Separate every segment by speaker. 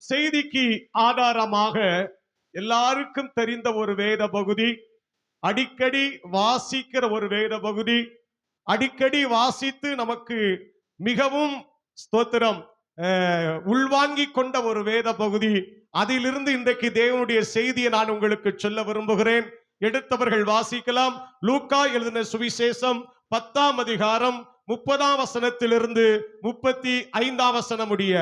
Speaker 1: செய்திக்கு ஆதாரமாக எல்லாருக்கும் தெரிந்த ஒரு வேத பகுதி, அடிக்கடி வாசிக்கிற ஒரு வேத பகுதி, அடிக்கடி வாசித்து நமக்கு மிகவும் ஸ்தோத்திரம் உள்வாங்கி கொண்ட ஒரு வேத பகுதி. அதிலிருந்து இன்றைக்கு தேவனுடைய செய்தியை நான் உங்களுக்கு சொல்ல விரும்புகிறேன். எடுத்தவர்கள் வாசிக்கலாம். லூக்கா எழுதின சுவிசேஷம் 10ஆம் அதிகாரம் 30ஆம் வசனத்திலிருந்து 35ஆம் வசனம் முடிய.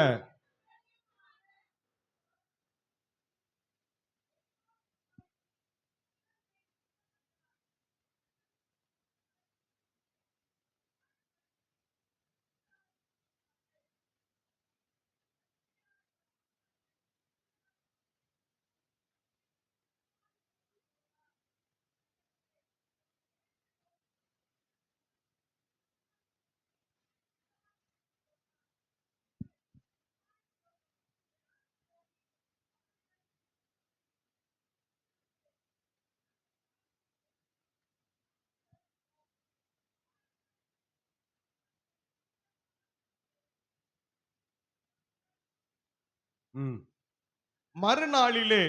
Speaker 1: மறுநாளிலே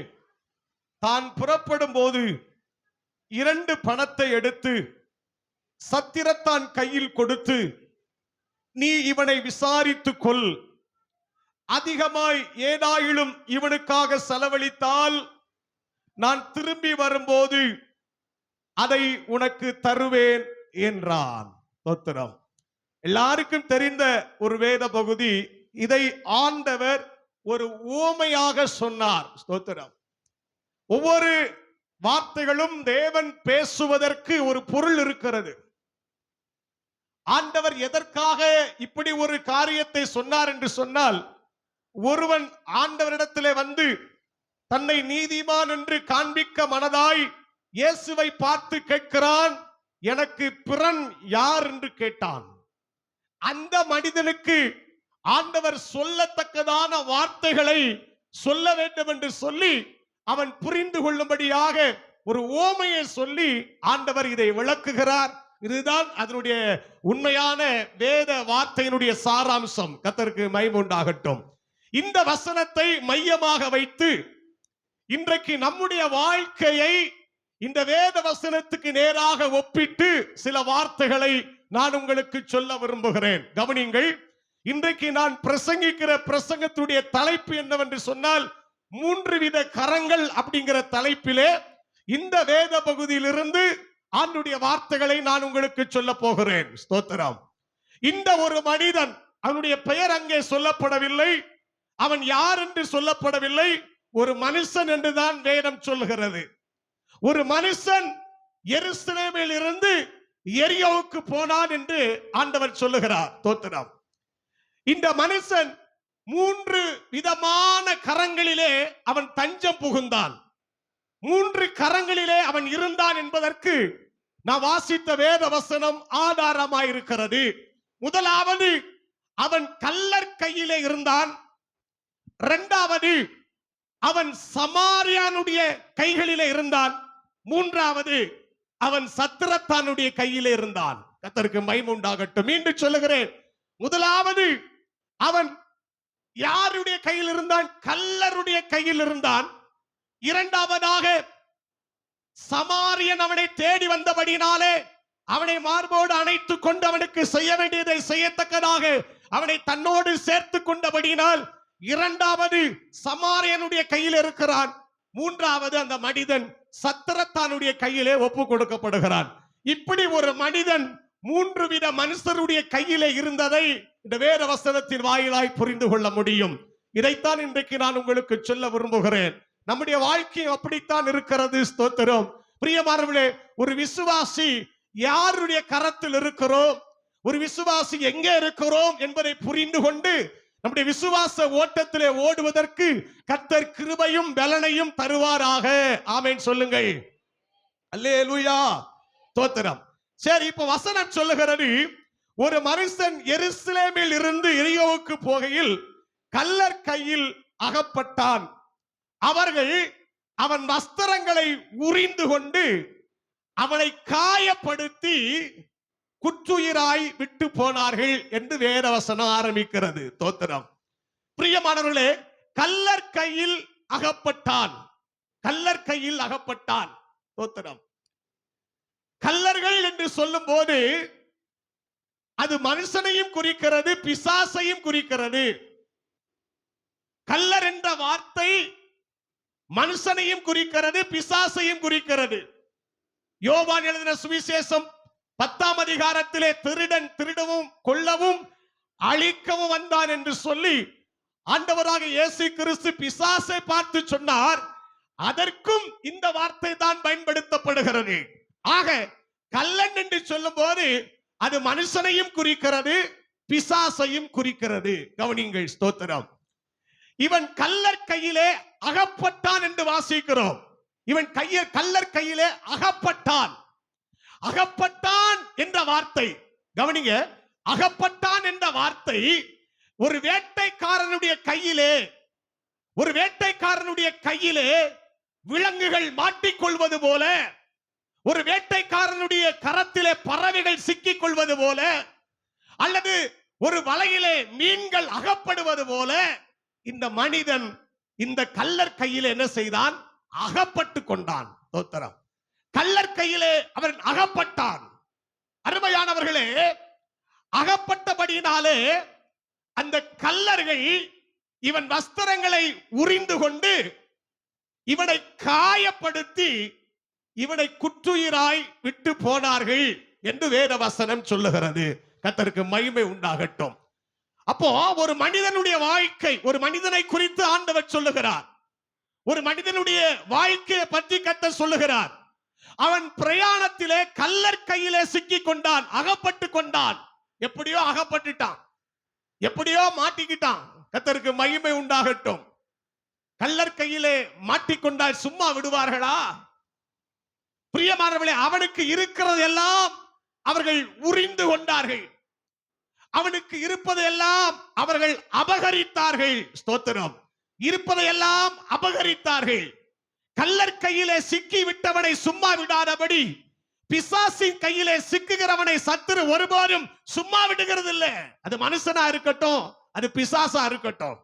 Speaker 1: தான் புறப்படும் போது 2 பணத்தை எடுத்து சத்திரத்தான் கையில் கொடுத்து, நீ இவனை விசாரித்துக் கொள், அதிகமாய் ஏதாயிலும் இவனுக்காக செலவழித்தால் நான் திரும்பி வரும்போது அதை உனக்கு தருவேன் என்றான். ஸ்தோத்திரம். எல்லாருக்கும் தெரிந்த ஒரு வேத பகுதி. இதை ஆண்டவர் ஒரு உவமையாக சொன்னார். ஸ்தோத்திரம். ஒவ்வொரு வார்த்தைகளும் தேவன் பேசுவதற்கு ஒரு பொருள் இருக்கிறது. ஆண்டவர் எதற்காக இப்படி ஒரு காரியத்தை சொன்னார் என்று சொன்னால், ஒருவன் ஆண்டவரிடத்திலே வந்து தன்னை நீதிமான் என்று காண்பிக்க மனதாய் இயேசுவை பார்த்து கேட்கிறான், எனக்கு பிறன் யார் என்று கேட்டான். அந்த மனிதனுக்கு ஆண்டவர் சொல்லத்தக்கதான வார்த்தைகளை சொல்ல வேண்டும் என்று சொல்லி அவன் புரிந்து கொள்ளும்படியாக ஒரு ஓமையை சொல்லி ஆண்டவர் இதை விளக்குகிறார். இதுதான் அதனுடைய உண்மையான வேத வார்த்தையினுடைய சாராம்சம். கர்த்தருக்கு மகிமை உண்டாகட்டும். இந்த வசனத்தை மையமாக வைத்து இன்றைக்கு நம்முடைய வாழ்க்கையை இந்த வேத வசனத்துக்கு நேராக ஒப்பிட்டு சில வார்த்தைகளை நான் உங்களுக்கு சொல்ல விரும்புகிறேன். கவனிங்கள். இன்றைக்கு நான் பிரசங்கிக்கிற பிரசங்கத்துடைய தலைப்பு என்னவென்று சொன்னால், 3 வித கரங்கள் அப்படிங்கிற தலைப்பிலே இந்த வேத பகுதியிலிருந்து ஆண்டுடைய வார்த்தைகளை நான் உங்களுக்கு சொல்ல போகிறேன். ஸ்தோத்திரம். இந்த ஒரு மனிதன், அவனுடைய பெயர் அங்கே சொல்லப்படவில்லை, அவன் யார் என்று சொல்லப்படவில்லை, ஒரு மனுஷன் என்றுதான் வேதம் சொல்கிறது. ஒரு மனுஷன் எருசலேமில் இருந்து எரியோவுக்கு போனான் என்று ஆண்டவர் சொல்லுகிறார். ஸ்தோத்திரம். இந்த மனுஷன் 3 விதமான கரங்களிலே அவன் தஞ்சம் புகுந்தான். 3 கரங்களிலே அவன் இருந்தான் என்பதற்கு நான் வாசித்த வேத வசனம் ஆதாரமாயிருக்கிறது. முதலாவது, அவன் கள்ளர் கையிலே இருந்தான். 2வது, அவன் சமாரியானுடைய கைகளிலே இருந்தான். 3வது, அவன் சத்திரத்தானுடைய கையிலே இருந்தான். கர்த்தருக்கு மகிமை உண்டாகட்டும். மீண்டும் சொல்லுகிறேன். முதலாவது, அவன் யாருடைய கையில் இருந்தான்? கள்ளருடைய கையில் இருந்தான். 2வதாக, சமாரியன் அவனை தேடி வந்தபடினாலே அவனை மார்போடு அணைத்துக் கொண்டு அவனுக்கு செய்ய வேண்டியதை செய்யத்தக்கதாக அவனை தன்னோடு சேர்த்து கொண்டபடியினால் 2வது சமாரியனுடைய கையில் இருக்கிறான். 3வது, அந்த மனிதன் சத்திரத்தானுடைய கையிலே ஒப்பு கொடுக்கப்படுகிறான். இப்படி ஒரு மனிதன் 3 வித மனுஷருடைய கையிலே இருந்ததை இந்த வேத வசனத்தின் வாயிலாய் புரிந்து கொள்ள முடியும். இதைத்தான் இன்றைக்கு நான் உங்களுக்கு சொல்ல விரும்புகிறேன். நம்முடைய வாழ்க்கை அப்படித்தான் இருக்கிறது. ஸ்தோத்திரம். பிரியமானவர்களே, ஒரு விசுவாசி யாருடைய கரத்தில் இருக்கிறோம், ஒரு விசுவாசி எங்கே இருக்கிறோம் என்பதை புரிந்து கொண்டு நம்முடைய விசுவாச ஓட்டத்திலே ஓடுவதற்கு கர்த்தர் கிருபையும் பலனையும் தருவாராக. ஆமென் சொல்லுங்கள். அல்லேலூயா. ஸ்தோத்திரம். சரி, இப்ப வசனம் சொல்லுகிறது, ஒரு மனுஷன் எருசலேமில் இருந்து எரியோவுக்கு போகையில் கள்ளர் கையில் அகப்பட்டான். அவர்கள் அவன் வஸ்திரங்களை உரிந்து கொண்டு அவனை காயப்படுத்தி குற்றுயிராய் விட்டு போனார்கள் என்று வேத வசனம் ஆரம்பிக்கிறது. ஸ்தோத்திரம். பிரியமானவர்களே, கள்ளர் கையில் அகப்பட்டான். கள்ளர் கையில் அகப்பட்டான். ஸ்தோத்திரம். கள்ளர்கள் என்று சொல்லும் போது அது மனுஷனையும் குறிக்கிறது, பிசாசையும் குறிக்கிறது. கள்ளர் என்ற வார்த்தை மனுஷனையும் குறிக்கிறது, பிசாசையும் குறிக்கிறது. யோவான் எழுதின சுவிசேஷம் 10ஆம் அதிகாரத்திலே திருடன் திருடவும் கொல்லவும் அழிக்கவும் வந்தான் என்று சொல்லி ஆண்டவராக இயேசு கிறிஸ்து பிசாசை பார்த்து சொன்னார். அதற்கும் இந்த வார்த்தை தான் பயன்படுத்தப்படுகிறது. ஆக கள்ளன் என்று சொல்லும் போது அது மனுஷனையும் குறிக்கிறது, பிசாசையும் குறிக்கிறது. கவனிங்கள். ஸ்தோத்திரம். இவன் கள்ளர் கையிலே அகப்பட்டான் என்று வாசிக்கிறோம். இவன் கள்ளர் கையிலே அகப்பட்டான். அகப்பட்டான் என்ற வார்த்தை கவனிங்க. அகப்பட்டான் என்ற வார்த்தை ஒரு வேட்டைக்காரனுடைய கையிலே விலங்குகள் மாட்டிக்கொள்வது போல, ஒரு வேட்டைக்காரனுடைய கரத்திலே பறவைகள் சிக்கிக் கொள்வது போல, அல்லது ஒரு வலையிலே மீன்கள் அகப்படுவது போல இந்த மனிதன் இந்த கள்ளர் கையிலே என்ன செய்தான்? அகப்பட்டு கொண்டான். ஸ்தோத்திரம். கள்ளர் கையிலே அவன் அகப்பட்டான். அருமையானவர்களே, அகப்பட்டபடியினாலே அந்த கள்ளர்கள் இவன் வஸ்திரங்களை உரிந்து கொண்டு இவனை காயப்படுத்தி இவனை குற்றுயிராய் விட்டு போனார்கள் என்று வேத வசனம் சொல்லுகிறது. கர்த்தருக்கு மகிமை உண்டாகட்டும். அப்போ ஒரு மனிதனுடைய வாழ்க்கை, ஒரு மனிதனை குறித்து ஆண்டவர் சொல்லுகிறார். ஒரு மனிதனுடைய வாழ்க்கையை பற்றி கர்த்தர் சொல்லுகிறார். அவன் பிரயாணத்திலே கள்ளர் கையிலே சிக்கிக் கொண்டான், அகப்பட்டு கொண்டான். எப்படியோ அகப்பட்டுட்டான், எப்படியோ மாட்டிக்கிட்டான். கர்த்தருக்கு மகிமை உண்டாகட்டும். கள்ளர் கையிலே மாட்டிக்கொண்டால் சும்மா விடுவார்களா? பிரியமானவர்களே, அவனுக்கு இருக்கிறது எல்லாம் அவர்கள் உரிந்து கொண்டார்கள். அவனுக்கு இருப்பதெல்லாம் அவர்கள் அபகரித்தார்கள். ஸ்தோத்திரம். இருப்பதையெல்லாம் அபகரித்தார்கள். கள்ளர் கையிலே சிக்கி விட்டவனை சும்மா விடாதபடி பிசாசின் கையிலே சிக்குகிறவனை சத்துரு ஒருபோதும் சும்மா விடுகிறது இல்லை. அது மனுஷனா இருக்கட்டும், அது பிசாசா இருக்கட்டும்.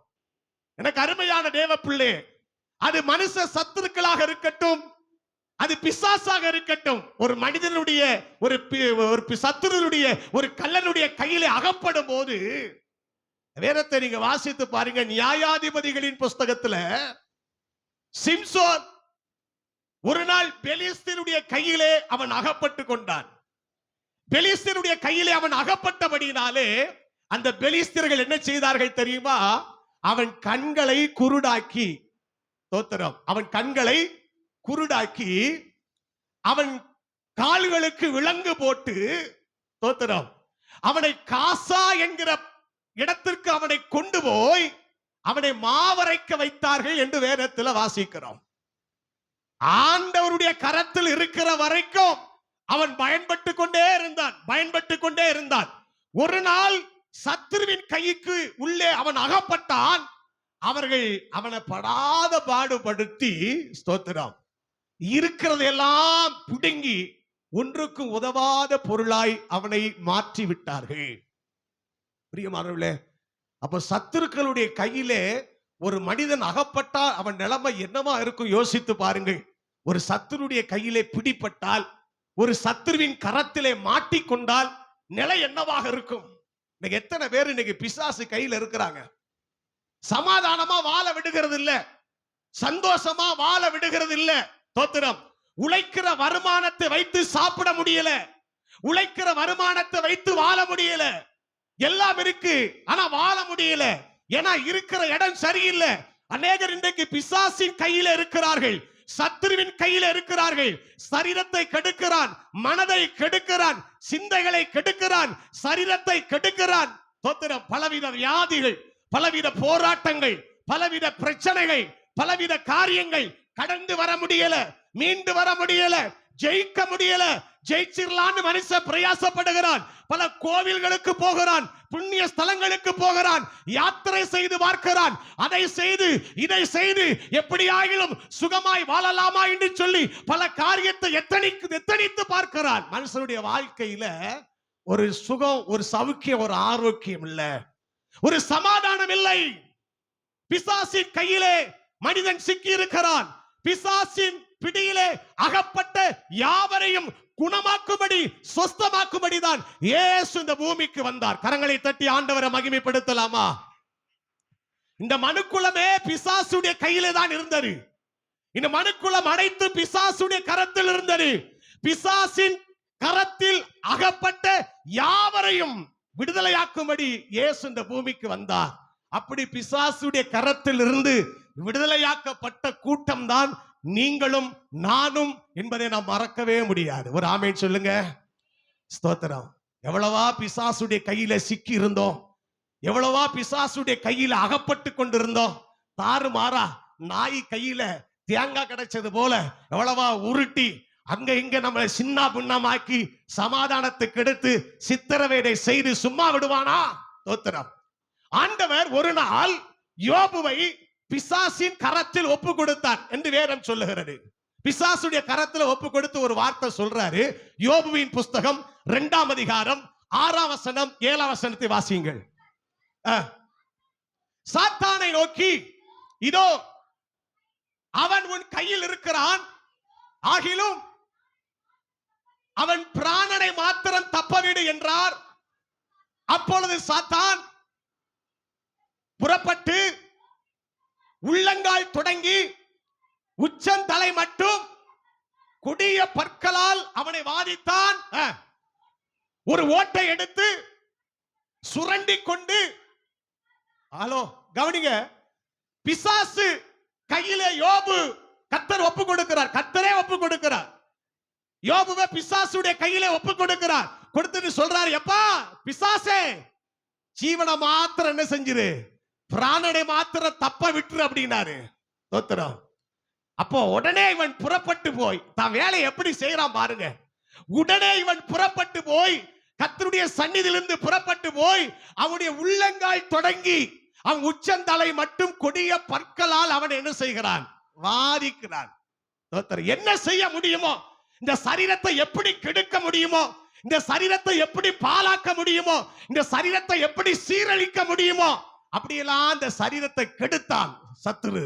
Speaker 1: எனக்கு அருமையான தேவ பிள்ளை, அது மனுஷ சத்துருக்களாக இருக்கட்டும், அது பிசாசாக இருக்கட்டும், ஒரு மனிதனுடைய ஒரு சத்துருடைய ஒரு கள்ளனுடைய கையிலே அகப்படும் போது வேதத்தை நீங்க வாசித்து பாருங்க. நியாயாதிபதிகளின் புஸ்தகத்துல சிம்சோன் ஒரு நாள் பெலிஸ்தீனுடைய கையிலே அவன் அகப்பட்டு கொண்டான். பெலிஸ்தீனுடைய கையிலே அவன் அகப்பட்டபடியினாலே அந்த பெலிஸ்தீர்கள் என்ன செய்தார்கள் தெரியுமா? அவன் கண்களை குருடாக்கி, ஸ்தோத்திரம், அவன் கண்களை குருடாக்கி அவன் கால்களுக்கு விலங்கு போட்டு, ஸ்தோத்திரம், அவனை காசா என்கிற இடத்திற்கு அவனை கொண்டு போய் அவனை மாவரைக்க வைத்தார்கள் என்று வேதத்தில் வாசிக்கிறோம். ஆண்டவருடைய கரத்தில் இருக்கிற வரைக்கும் அவன் பயன்பட்டு கொண்டே இருந்தான். ஒரு நாள் சத்துருவின் கைக்கு உள்ளே அவன் அகப்பட்டான். அவர்கள் அவனை படாத பாடுபடுத்தி, ஸ்தோத்திரம், இருக்கிறது எல்லாம் பிடுங்கி ஒன்றுக்கும் உதவாத பொருளாய் அவனை மாற்றி விட்டார்கள். பிரியமானவர்களே, அப்ப சத்துருக்களுடைய கையிலே ஒரு மனிதன் அகப்பட்டா அவன் நிலைமை என்னவா இருக்கும் யோசித்து பாருங்கள். ஒரு சத்துருடைய கையிலே பிடிப்பட்டால், ஒரு சத்துருவின் கரத்திலே மாட்டிக்கொண்டால் நிலை என்னவாக இருக்கும்? இன்னைக்கு எத்தனை பேர் இன்னைக்கு பிசாசு கையில இருக்கிறாங்க? சமாதானமா வாழ விடுகிறது இல்ல, சந்தோஷமா வாழ விடுகிறது இல்ல. ஸ்தோத்திரம். உழைக்கிற வருமானத்தை வைத்து சாப்பிட முடியல, உழைக்கிற வருமானத்தை வைத்து வாழ முடியல. எல்லாம் இருக்கு, ஆனா வாழ முடியல. ஏன்னா இருக்கிற இடம் சரியில்லை. அநேகர் இன்றைக்கு பிசாசின் கையில இருக்கிறார்கள், சத்துருவின் கையில இருக்கிறார்கள். சரீரத்தை கெடுக்கிறான், மனதை கெடுக்கிறான், சிந்தைகளை கெடுக்கிறான், சரீரத்தை கெடுக்கிறான். ஸ்தோத்திரம். பலவித வியாதிகள், பலவித போராட்டங்கள், பலவித பிரச்சனைகள், பலவித காரியங்கள். கடந்து வர முடியல, மீண்டு வர முடியல, ஜெயிக்க முடியல. ஜெயிச்சிடலான்னு மனுஷன் பிரயாசப்படுகிறான். பல கோவில்களுக்கு போகிறான், புண்ணிய ஸ்தலங்களுக்கு போகிறான், யாத்திரை செய்து பார்க்கிறான். அதை செய்து இதை செய்து எப்படியாகிலும் சுகமாய் வாழலாமா என்று சொல்லி பல காரியத்தை எத்தனித்து பார்க்கிறான். மனுஷனுடைய வாழ்க்கையில ஒரு சுகம், ஒரு சௌக்கியம், ஒரு ஆரோக்கியம் இல்ல, ஒரு சமாதானம் இல்லை. பிசாசின் கையிலே மனிதன் சிக்கி இருக்கிறான். பிசாசின் பிடியிலே அகப்பட்ட யாவரையும் குணமாக்கும்படி, சொஸ்தமாக்கும்படி தான் இயேசு இந்த பூமிக்கு வந்தார். கரங்களை தட்டி ஆண்டவரை மகிமைப்படுத்தலாமா? இந்த மனுக்குலமே பிசாசுடைய கையிலே தான் இருந்தது. இந்த மனுக்குலம் அனைத்து பிசாசுடைய கரத்தில் இருந்தது. பிசாசின் கரத்தில் அகப்பட்ட யாவரையும் விடுதலையாக்கும்படி இயேசு இந்த பூமிக்கு வந்தார். அப்படி பிசாசுடைய கரத்தில் இருந்து விடுதலையாக்கப்பட்ட கூட்டம் தான் நீங்களும் நானும் என்பதை நாம் மறக்கவே முடியாது. ஒரு ஆமென் சொல்லுங்க. ஸ்தோத்திரம். எவ்வளவா பிசாசுடைய கையில சிக்கி இருந்தோம், எவ்வளவா பிசாசுடைய கையில அகப்பட்டு கொண்டிருந்தோம். தாறுமாறா நாய் கையில தேங்காய் கிடைச்சது போல எவ்வளவா உருட்டி அங்க இங்க நம்ம சின்ன பின்னமாக்கி சமாதானத்துக்கு எடுத்து சித்திரவேதை செய்து சும்மா விடுவானா? ஸ்தோத்திரம். ஆண்டவர் ஒரு நாள் யோபுவை பிசாசின் கரத்தில் ஒப்பு கொடுத்தார் என்று வேதம் சொல்லுகிறது. பிசாசுடைய கரத்தில் ஒப்பு கொடுத்து ஒரு வார்த்தை சொல்றாரு. யோபுவின் புஸ்தகம் 2ஆம் அதிகாரம் 6ஆம் வசனம் 7ஆம் வசனத்தை வாசியுங்கள். சாத்தானை நோக்கி, இதோ அவன் உன் கையில் இருக்கிறான், ஆகிலும் அவன் பிராணனை மாத்திரம் தப்பவிடு என்றார். அப்பொழுது சாத்தான் புறப்பட்டு உள்ளங்கால் தொடங்கி உச்சந்தலை மட்டும் கொடிய பற்களால் அவனை வாதித்தான். ஒரு ஓட்டை எடுத்து சுரண்டி கொண்டு, ஹலோ கவனிங்க, பிசாசு கையிலே யோபு கர்த்தர் ஒப்பு கொடுக்கிறார். கர்த்தரே ஒப்பு கொடுக்கிறார். யோபுவை பிசாசுடைய கையிலே ஒப்பு கொடுக்கிறார். கொடுத்துட்டு சொல்றாரு, எப்பா பிசாசே, ஜீவனை மாத்திரம் என்ன செஞ்சிரு, பிராணனை மாத்திரம் தப்ப விட்டுரு அப்படின்னாரு. தோத்திரம். அப்போ உடனே இவன் புறப்பட்டு போய் தான் வேலை எப்படி செய்யறான் பாருங்க. உடனே இவன் புறப்பட்டு போய் கர்த்தருடைய சந்நிதியிலிருந்து புறப்பட்டு போய் அவனுடைய உள்ளங்கால் தொடங்கி அவன் உச்சந்தலை மட்டும் கொடிய பற்களால் அவன் என்ன செய்கிறான், வாதிக்கிறான். என்ன செய்ய முடியுமோ, இந்த சரீரத்தை எப்படி கெடுக்க முடியுமோ, இந்த சரீரத்தை எப்படி பாழாக்க முடியுமோ, இந்த சரீரத்தை எப்படி சீரழிக்க முடியுமோ, அப்படியெல்லாம் இந்த சரீரத்தை கெடுத்தான் சத்துரு.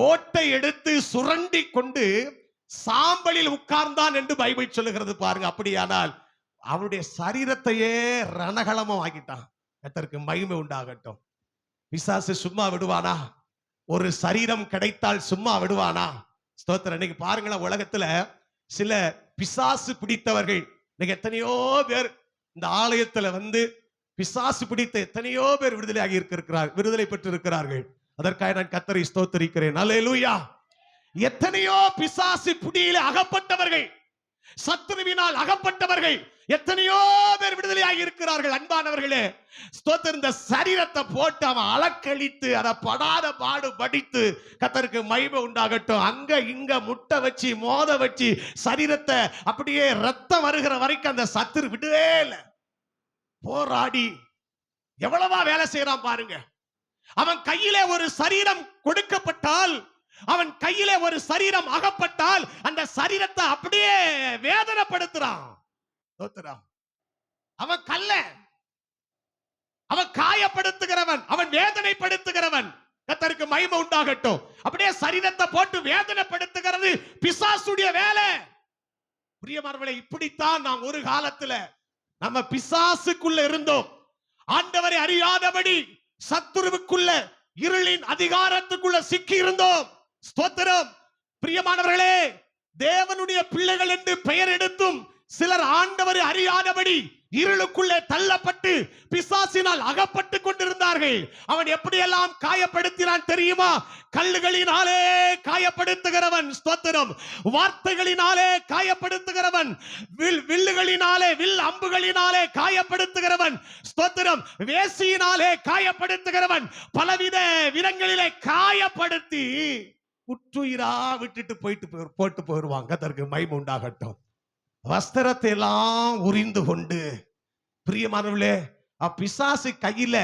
Speaker 1: ஓட்டை எடுத்து சுரண்டி கொண்டு சாம்பலில் உட்கார்ந்தான் என்று பைபிள் சொல்லுகிறது பாருங்க. அப்படியானால் அவருடைய சரீரத்தையே ரணகளமும் ஆகிட்டான். கர்த்தருக்கு மகிமை உண்டாகட்டும். பிசாசு சும்மா விடுவானா? ஒரு சரீரம் கிடைத்தால் சும்மா விடுவானா? ஸ்தோத்திரம். இன்னைக்கு பாருங்களேன், உலகத்துல சில பிசாசு பிடித்தவர்கள் இன்னைக்கு எத்தனையோ பேர் இந்த ஆலயத்துல வந்து பிசாசு பிடித்த எத்தனையோ பேர் விடுதலை பெற்று இருக்கிறார்கள். அதற்காக நான் கர்த்தரை ஸ்தோத்திரிக்கிறேன். அல்லேலூயா. எத்தனையோ பிசாசு பிடியில அகப்பட்டவர்கள், சத்துருவினால் அகப்பட்டவர்கள் எத்தனையோ பேர் விடுதலையாகி இருக்கிறார்கள். அன்பானவர்களே, ஸ்தோத்திரம். இந்த சரீரத்தை போட்டு அவன் அலக்கழித்து அதை படாத பாடு படித்து கர்த்தருக்கு மகிமை உண்டாகட்டும். அங்க இங்க முட்டை வச்சு மோத வச்சு சரீரத்தை அப்படியே ரத்தம் வருகிற வரைக்கும் அந்த சத்துரு விடவே இல்லை. போராடி எவ்வளவா வேலை செய்யறான் பாருங்க. அவன் கையிலே ஒரு சரீரம் கொடுக்கப்பட்டால், அவன் கையிலே ஒரு சரீரம் அகப்பட்டால் அந்த சரீரத்தை அப்படியே வேதனைப்படுத்துறான். அவன் கல்ல, அவன் காயப்படுத்துகிறவன், அவன் வேதனைப்படுத்துகிறவன். கர்த்தருக்கு மகிமை உண்டாகட்டும். அப்படியே சரீரத்தை போட்டு வேதனைப்படுத்துகிறது பிசாசுடைய வேலை. பிரியமானவர்களே, இப்படித்தான் நாம் ஒரு காலத்துல நம்ம பிசாசுக்குள்ள இருந்தோம். ஆண்டவரை அறியாதபடி சத்துருவுக்குள்ள இருளின் அதிகாரத்துக்குள்ள சிக்கி இருந்தோம். ஸ்தோத்திரம். பிரியமானவர்களே, தேவனுடைய பிள்ளைகள் என்று பெயர் எடுத்தும் சிலர் ஆண்டவரை அறியாதபடி இருளுக்குள்ளே தள்ளப்பட்டு பிசாசினால் அகப்பட்டு கொண்டிருந்தார்கள். அவன் எப்படியெல்லாம் காயப்படுத்தினான் தெரியுமா? கல்லுகளினாலே காயப்படுத்துகிறவன். ஸ்தோத்திரம். வார்த்தைகளினாலே காயப்படுத்துகிறவன், வில்லுகளினாலே வில் அம்புகளினாலே காயப்படுத்துகிறவன். ஸ்தோத்திரம். வேசியினாலே காயப்படுத்துகிறவன். பலவித விதங்களிலே காயப்படுத்தி உற்றுயிரா விட்டுட்டு போட்டு போயிடுவாங்க. கர்த்தருக்கு மகிமை உண்டாகட்டும். வஸ்திரத்தை எல்லாம் உரிந்து கொண்டு, பிரியமானவர்களே, பிசாசு கையில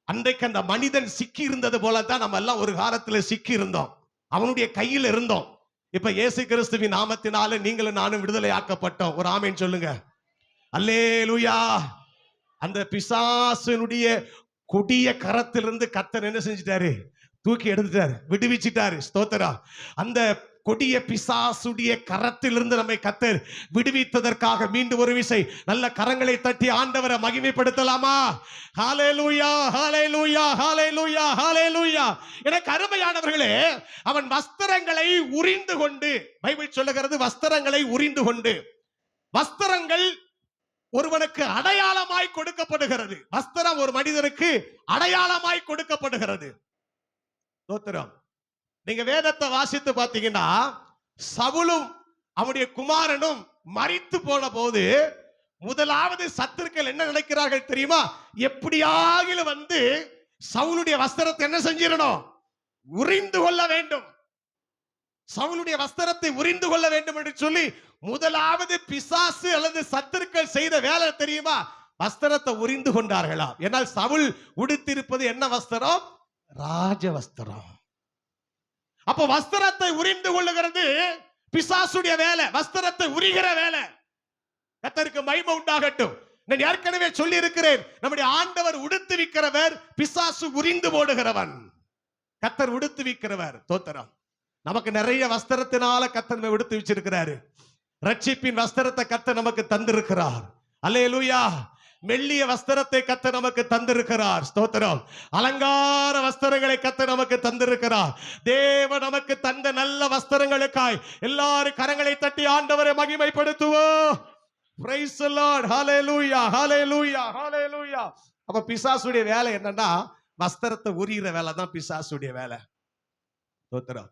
Speaker 1: அன்றைக்கு அந்த மனிதன் சிக்கி இருந்தது போலதான் நம்ம எல்லாம் ஒரு காலத்துல சிக்கி இருந்தோம். அவனுடைய கையில் இருந்தோம். இப்ப இயேசு கிறிஸ்துவின் நாமத்தினால நீங்களும் நானும் விடுதலை ஆக்கப்பட்டோம். ஒரு ஆமென் சொல்லுங்க. அல்லேலூயா. அந்த பிசாசுனுடைய கொடிய கரத்திலிருந்து கர்த்தர் என்ன செஞ்சிட்டாரு? தூக்கி எடுத்துட்டாரு, விடுவிச்சிட்டாரு. ஸ்தோத்திரம். அந்த கொடிய பிசாசுடைய கரத்திலிருந்து நம்மை கர்த்தர் விடுவித்ததற்காக மீண்டும் ஒரு விசை நல்ல கரங்களை தட்டி ஆண்டவரை மகிமைப்படுத்தலாமா? ஹalleluya, ஹalleluya, ஹalleluya, ஹalleluya. எனக்கு அருமையானவர்களே, அவன் வஸ்திரங்களை உரிந்து கொண்டு, பைபிள் சொல்லுகிறது வஸ்திரங்களை உரிந்து கொண்டு. வஸ்திரங்கள் ஒருவனுக்கு அடையாளமாய் கொடுக்கப்படுகிறது. வஸ்திரம் ஒரு மனிதனுக்கு அடையாளமாய் கொடுக்கப்படுகிறது. ஸ்தோத்திரம். நீங்க வேதத்தை வாசித்து பாத்தீங்கன்னா, சவுலும் அவனுடைய குமாரனும் மரித்து போன போது முதலாவது சத்துருக்கள் என்ன நினைக்கிறார்கள் தெரியுமா? எப்படியாகிலும் வந்து சவுலுடைய வஸ்திரத்தை என்ன செஞ்சிடணும்? உரிந்து கொள்ள வேண்டும். சவுலுடைய வஸ்திரத்தை உரிந்து கொள்ள வேண்டும் என்று சொல்லி முதலாவது பிசாசு அல்லது சத்துருக்கள் செய்த வேலை தெரியுமா? வஸ்திரத்தை உரிந்து கொண்டார்களாம். ஏனால் சவுல் உடுத்திருப்பது என்ன வஸ்திரம்? ராஜ வஸ்திரம். அப்ப வஸ்திரத்தை உரிந்து கொள்ளுகிறது பிசாசுடைய வேலை, வஸ்திரத்தை உரிகிற வேலை. கர்த்தருக்கு மகிமை உண்டாகட்டும். நான் ஏற்கனவே சொல்லி இருக்கிறேன், நம்முடைய ஆண்டவர் உடுத்துவிக்கிறவர், பிசாசு உரிந்து போடுகிறவன். கர்த்தர் உடுத்துவிக்கிறவர். ஸ்தோத்திரம். நமக்கு நிறைய வஸ்திரத்தினால கர்த்தர் உடுத்து வச்சிருக்கிறாரு. ரட்சிப்பின் வஸ்திரத்தை கர்த்தர் நமக்கு தந்திருக்கிறார். அல்லேலூயா. மெல்லிய வஸ்திரத்தை கர்த்தர் நமக்கு தந்திருக்கிறார். ஸ்தோத்திரம். அலங்கார வஸ்திரங்களை கர்த்தர் நமக்கு தந்திருக்கிறார். தேவன் நமக்கு தந்த நல்ல வஸ்திரங்களுக்காய் எல்லாரும் கரங்களை தட்டி ஆண்டவரை மகிமைப்படுத்துவோம். Praise the Lord. Hallelujah, hallelujah, hallelujah. அப்ப பிசாசுடைய வேலை என்னன்னா, வஸ்திரத்தை உரிகிற வேலை தான் பிசாசுடைய வேலை. ஸ்தோத்திரம்.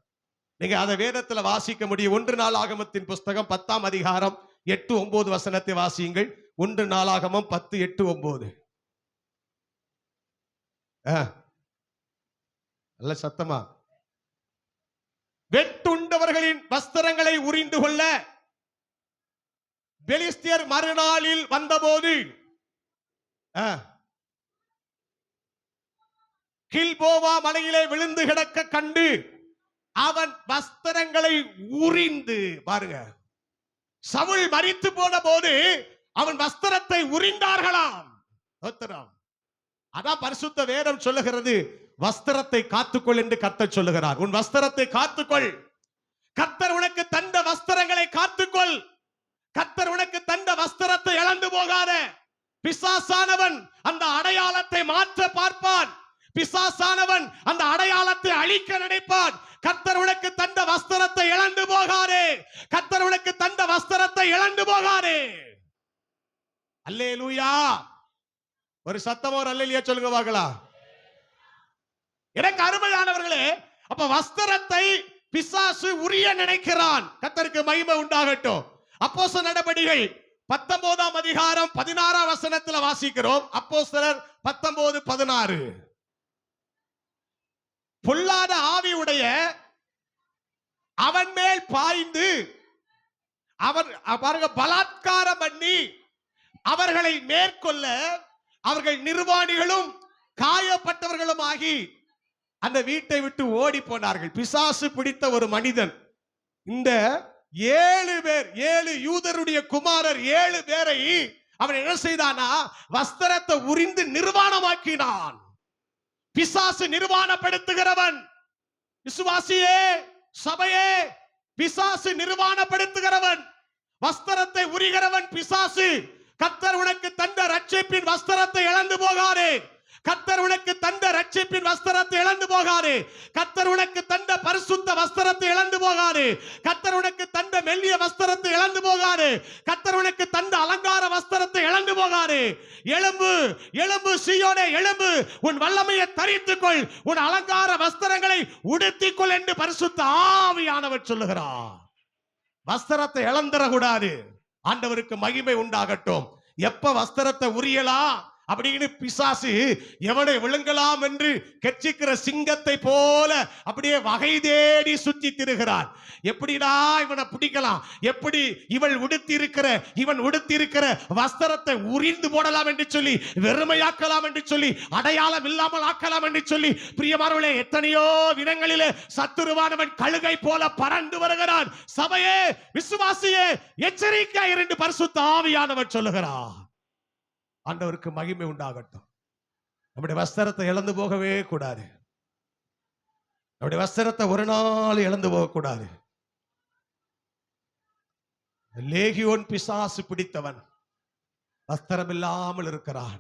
Speaker 1: நீங்க அதை வேதத்துல வாசிக்க முடியும். 1 நாளாகமத்தின் புஸ்தகம் 10ஆம் அதிகாரம் 8-9 வசனத்தை வாசியுங்கள். 1 நாளாகமம் 10:8-9. நல்ல சத்தமா. வெட்டுண்டவர்களின் வஸ்திரங்களை உரிந்து கொள்ள பெலிஸ்தியர் மறுநாளில் வந்தபோது கில்போவா மலையிலே விழுந்து கிடக்க கண்டு அவன் வஸ்திரங்களை உரிந்து, பாருங்க, சவுல் மரித்து போன போது அவன் வஸ்திரத்தை உரிந்தார்களாம். அதான் பரிசுத்த வேதம் சொல்லுகிறது, வஸ்திரத்தை காத்துக்கொள் என்று கர்த்தர் சொல்லுகிறார். உன் வஸ்திரத்தை காத்துக்கொள். கர்த்தர் உனக்கு தந்த வஸ்திரங்களை காத்துக்கொள். கர்த்தர் உனக்கு தந்த வஸ்திரத்தை இழந்து போகாத. பிசாசானவன் அந்த அடையாளத்தை மாற்ற பார்ப்பான். பிசாசானவன் அந்த அடையாளத்தை அழிக்க நினைப்பான். கர்த்தர் உனக்கு தந்த வஸ்திரத்தை இழந்து போகாதே. கர்த்தர் உனக்கு தந்த வஸ்திரத்தை இழந்து போகாதே. அல்லேலூயா. ஒரு சத்தம், ஒரு அல்லேலூயா சொல்லுங்க பார்க்கலாம். எனக்கு அருமையானவர்களே, அப்ப வஸ்திரத்தை பிசாசு உரிய நினைக்கிறான். கர்த்தருக்கு மகிமை உண்டாகட்டும். அப்போஸ்தலர் நடபடிகள் 19ஆம் அதிகாரம் 16ஆம் வசனத்தில் வாசிக்கிறோம். அப்போஸ்தலர் 19:16. பொல்லாத ஆவியுடைய அவன் மேல் பாய்ந்து அவன் பாருங்க பலாத்காரம் பண்ணி அவர்களை மேற்கொள்ள அவர்கள் நிர்வாணிகளும் காயப்பட்டவர்களும் ஆகி அந்த வீட்டை விட்டு ஓடி போனார்கள். பிசாசு பிடித்த ஒரு மனிதன் இந்த 7 பேர், 7 யூதருடைய குமாரர் 7 பேரை அவன் என்ன செய்தானா, வஸ்திரத்தை உரிந்து நிர்வாணமாக்கினான். பிசாசு நிர்வாணப்படுத்துகிறவன். விசுவாசியே, சபையே, பிசாசு நிர்வாணப்படுத்துகிறவன். வஸ்திரத்தை உரிகிறவன் பிசாசு. கர்த்தர் உனக்கு தந்த ரட்சிப்பின் வஸ்திரத்தை இழந்து போகாதே. கர்த்தர் உனக்கு தந்த ரட்சிப்பின் வஸ்திரத்தை இழந்து போகாதே. கர்த்தர் உனக்கு தந்த பரிசுத்த வஸ்திரத்தை இழந்து போகாதே. கர்த்தர் உனக்கு தந்த மெல்லிய வஸ்திரத்தை இழந்து போகாதே. கர்த்தர் உனக்கு தந்த அலங்கார வஸ்திரத்தை இழந்து போகாதே. எழும்பு, எழும்பு சீயோனே, எழும்பு, உன் வல்லமையை தரித்துக்கொள், உன் அலங்கார வஸ்திரங்களை உடுத்திக்கொள் என்று பரிசுத்த ஆவியானவர் சொல்லுகிறார். வஸ்திரத்தை இழந்துடக்கூடாது. ஆண்டவருக்கு மகிமை உண்டாகட்டும். எப்ப வஸ்திரத்தை உரியலாம் அப்படின்னு பிசாசு எவனை விழுங்கலாம் என்று கெச்சிக்கிற சிங்கத்தை போல அப்படியே வகை தேடி சுற்றி திரிகிறான். எப்படிடா இவனை பிடிக்கலாம், எப்படி இவன் உடுத்திருக்கிற வஸ்திரத்தை உரிந்து போடலாம் என்று சொல்லி, வெறுமையாக்கலாம் என்று சொல்லி, அடையாளம் இல்லாமல் ஆக்கலாம் என்று சொல்லி, பிரியமானவர்களே, எத்தனையோ விதங்களிலே சத்துருவானவன் கழுகை போல பறந்து வருகிறான். சபையே, விசுவாசியே, எச்சரிக்கையாய் இருந்து பரிசுத்த ஆவியானவர் சொல்லுகிறார். ஆண்டவருக்கு மகிமை உண்டாகட்டும். நம்முடைய வஸ்திரத்தை இழந்து போகவே கூடாது. நம்முடைய வஸ்திரத்தை ஒரு நாள் இழந்து போகக்கூடாது. லேகியோன் பிசாசு பிடித்தவன் வஸ்திரம் இல்லாமல் இருக்கிறான்.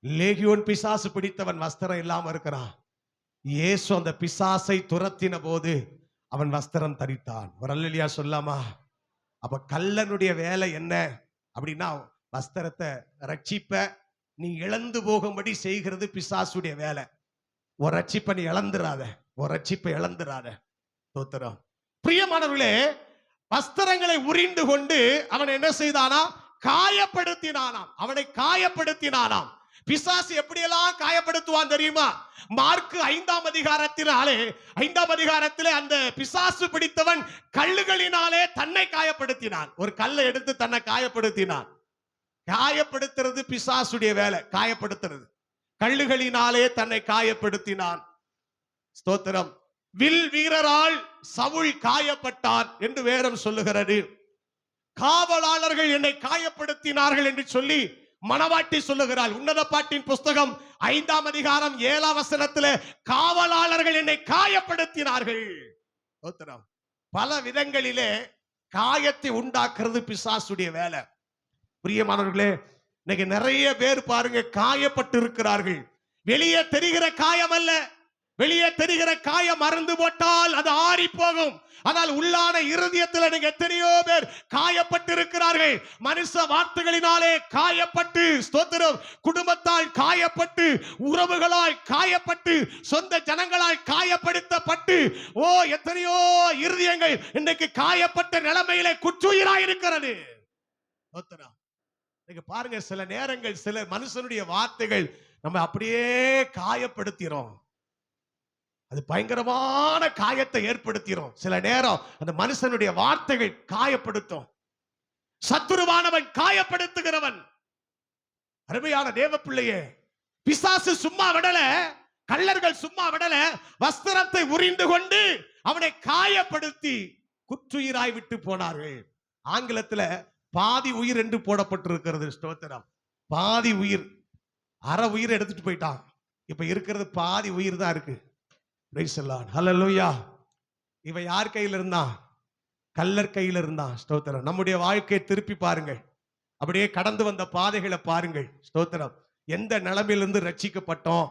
Speaker 1: லேகியோன் பிசாசு பிடித்தவன் வஸ்திரம் இல்லாம இருக்கிறான். இயேசு அந்த பிசாசை துரத்தின போது அவன் வஸ்திரம் தரித்தான். ஒரு அல்லேலூயா சொல்லாமா? அப்ப கள்ளனுடைய வேலை என்ன அப்படின்னா, வஸ்திரத்தை ரட்சிப்ப நீ இழந்து போகும்படி செய்கிறது பிசாசுடைய வேலை. ஒரு ரட்சிப்பை நீ இழந்துராத, ஒரு ரட்சிப்பை இழந்துராத. தோத்திரம். பிரியமானவர்களே, வஸ்திரங்களை உரிந்து கொண்டு அவன் என்ன செய்தானா? காயப்படுத்தினானாம். அவனை காயப்படுத்தினானாம். பிசாசு எப்படியெல்லாம் காயப்படுத்துவான் தெரியுமா? மார்க் 5ஆம் அதிகாரத்திலே அந்த பிசாசு பிடித்தவன் கல்லுகளினாலே தன்னை காயப்படுத்தினான். ஒரு கல்லை எடுத்து தன்னை காயப்படுத்தினான். காயப்படுத்துறது பிசாசுடைய வேலை. காயப்படுத்துறது கல்லுகளினாலே தன்னை காயப்படுத்தினான். ஸ்தோத்திரம். வில் வீரரால் சவுல் காயப்பட்டார் என்று வேதம் சொல்லுகிறது. காவலாளர்கள் என்னை காயப்படுத்தினார்கள் என்று சொல்லி மணவாட்டி சொல்லுகிறாள். உன்னத பாட்டின் புஸ்தகம் 5ஆம் அதிகாரம் 7ஆம் வசனத்திலே காவலாளர்கள் என்னை காயப்படுத்தினார்கள். பல விதங்களிலே காயத்தை உண்டாக்குறது பிசாசுடைய வேலை. பிரியமானவர்களே, இன்னைக்கு நிறைய பேர் பாருங்க காயப்பட்டு இருக்கிறார்கள். வெளியே தெரிகிற காயம் அல்ல. வெளியே தெரிகிற காயம் மறந்து போட்டால் அது ஆறி போகும். ஆனால் உள்ளான இருதயத்தில் நீங்க எத்தனையோ பேர் காயப்பட்டு இருக்கிறார்கள். மனுஷ வார்த்தைகளினாலே காயப்பட்டு, ஸ்தோத்திரம், குடும்பத்தால் காயப்பட்டு, உறவுகளால் காயப்பட்டு, சொந்த ஜனங்களால் காயப்படுத்தப்பட்டு, எத்தனையோ இருதயங்கள் இன்றைக்கு காயப்பட்ட நிலைமையிலே குற்றுயிராய் இருக்கிறது. பாருங்க, சில நேரங்கள் சில மனுஷனுடைய வார்த்தைகள் நம்ம அப்படியே காயப்படுத்திறோம். அது பயங்கரமான காயத்தை ஏற்படுத்திடும். சில நேரம் அந்த மனுஷனுடைய வார்த்தைகள் காயப்படுத்தும். சத்துருவானவன் காயப்படுத்துகிறவன். அருமையான தேவ பிள்ளையே, பிசாசு சும்மா விடல, கள்ளர்கள் சும்மா விடல. வஸ்திரத்தை உரிந்து கொண்டு அவனை காயப்படுத்தி குற்றுயிராய் விட்டு போனார்கள். ஆங்கிலத்துல பாதி உயிர் என்று போடப்பட்டிருக்கிறது. ஸ்தோத்திரம். பாதி உயிர், அரை உயிர் எடுத்துட்டு போயிட்டான். இப்ப இருக்கிறது பாதி உயிர் தான் இருக்கு. ஹல்லேலூயா. இவ யார் கையில் இருந்தான்? கள்ளர் கையில் இருந்தான். ஸ்தோத்திரம். நம்முடைய வாழ்க்கையை திருப்பி பாருங்கள். அப்படியே கடந்து வந்த பாதைகளை பாருங்கள். ஸ்தோத்திரம். எந்த நிலைமையிலிருந்து ரட்சிக்கப்பட்டோம்,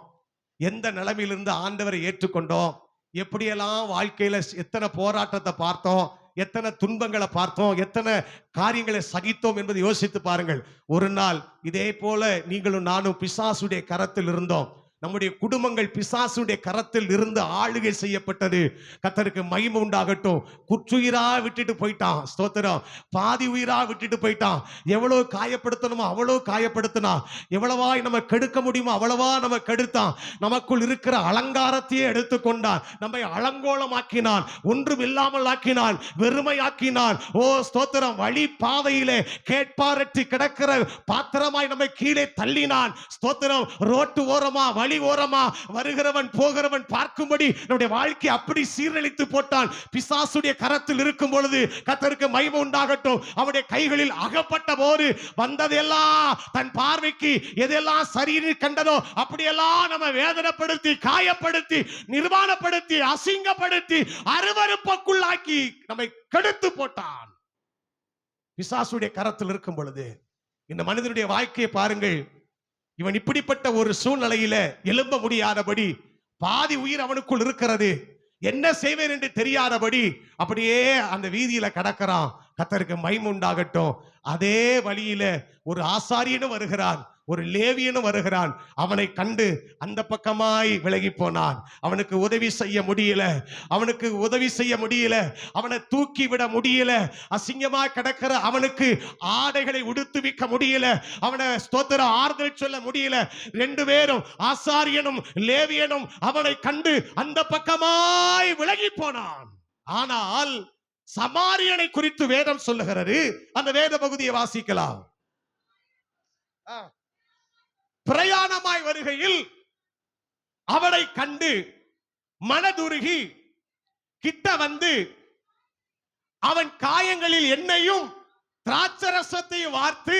Speaker 1: எந்த நிலைமையிலிருந்து ஆண்டவரை ஏற்றுக்கொண்டோம், எப்படியெல்லாம் வாழ்க்கையில எத்தனை போராட்டத்தை பார்த்தோம், எத்தனை துன்பங்களை பார்த்தோம், எத்தனை காரியங்களை சகித்தோம் என்பதை யோசித்து பாருங்கள். ஒரு நாள் இதே போல நீங்களும் நானும் பிசாசுடைய கரத்தில் இருந்தோம். நம்முடைய குடும்பங்கள் பிசாசுடைய கரத்தில் இருந்து ஆளுகை செய்யப்பட்டது. கர்த்தருக்கு மகிமை உண்டாகட்டும். குற்றுயிரா விட்டுட்டு போயிட்டான். ஸ்தோத்திரம். பாதி உயிரா விட்டுட்டு போயிட்டான். எவ்வளவு காயப்படுத்தணுமோ அவ்வளவு காயப்படுத்தினா, எவ்வளவாய் நம்ம கெடுக்க முடியுமோ அவ்வளவா நம்ம கெடுத்தான். நமக்குள் இருக்கிற அலங்காரத்தையே எடுத்துக்கொண்டான். நம்மை அலங்கோலமாக்கினான், ஒன்றும் இல்லாமல் ஆக்கினான், வெறுமையாக்கினான். ஸ்தோத்திரம். வழி பாதையிலே கேட்பாரற்றி கிடக்கிற பாத்திரமாய் நம்மை கீழே தள்ளினான். ஸ்தோத்திரம். ரோட்டு ஓரமா, வழி ஓரமா வருகிறவன் போகிறவன் பார்க்கும்படி நம்முடைய வாழ்க்கை அப்படி சீரழித்து போட்டான். பிசாசுடைய கரத்தில் இருக்கும் பொழுது கர்த்தருக்கு மகிமை உண்டாகட்டும். அவருடைய கைகளில் அகப்பட்ட போது வந்ததெல்லாம் தன் பார்வைக்கு எதெல்லாம் சரி கண்டதோ அப்படியெல்லாம் நம்ம வேதனைப்படுத்தி, காயப்படுத்தி, நிர்வாணப்படுத்தி, அசிங்கப்படுத்தி, அருவருப்புக்குள்ளாக்கி நம்மை கெடுத்து போட்டான். பிசாசுடைய கரத்தில் இருக்கும் பொழுது இந்த மனிதனுடைய வாழ்க்கையை பாருங்கள். இவன் இப்படிப்பட்ட ஒரு சூழ்நிலையில எழும்ப முடியாதபடி பாதி உயிர் அவனுக்குள் இருக்கிறது. என்ன செய்வேன் என்று தெரியாதபடி அப்படியே அந்த வீதியில கடக்கிறான். கர்த்தருக்கு மகிமை உண்டாகட்டும். அதே வழியில ஒரு ஆசாரியனும் வருகிறான், ஒரு லேவியனும் வருகிறான். அவனை கண்டு அந்த பக்கமாய் விலகி போனான். அவனுக்கு உதவி செய்ய முடியல, அவனை தூக்கி விட முடியல. அசிங்கமா கிடக்கிற அவனுக்கு ஆடைகளை உடுத்துவிக்க முடியல, அவனை ஸ்தோத்திர ஆறுதல் சொல்ல முடியல. ரெண்டு பேரும், ஆசாரியனும் லேவியனும், அவனை கண்டு அந்த பக்கமாய் விலகி போனான். ஆனால் சமாரியனை குறித்து வேதம் சொல்லுகிறது. அந்த வேத பகுதியை வாசிக்கலாம். பிரயாணமாய் வருகையில் அவனை கண்டு மனதுருகி கிட்ட வந்து அவன் காயங்களில் எண்ணெயும் திராட்சரசத்தையும் வார்த்து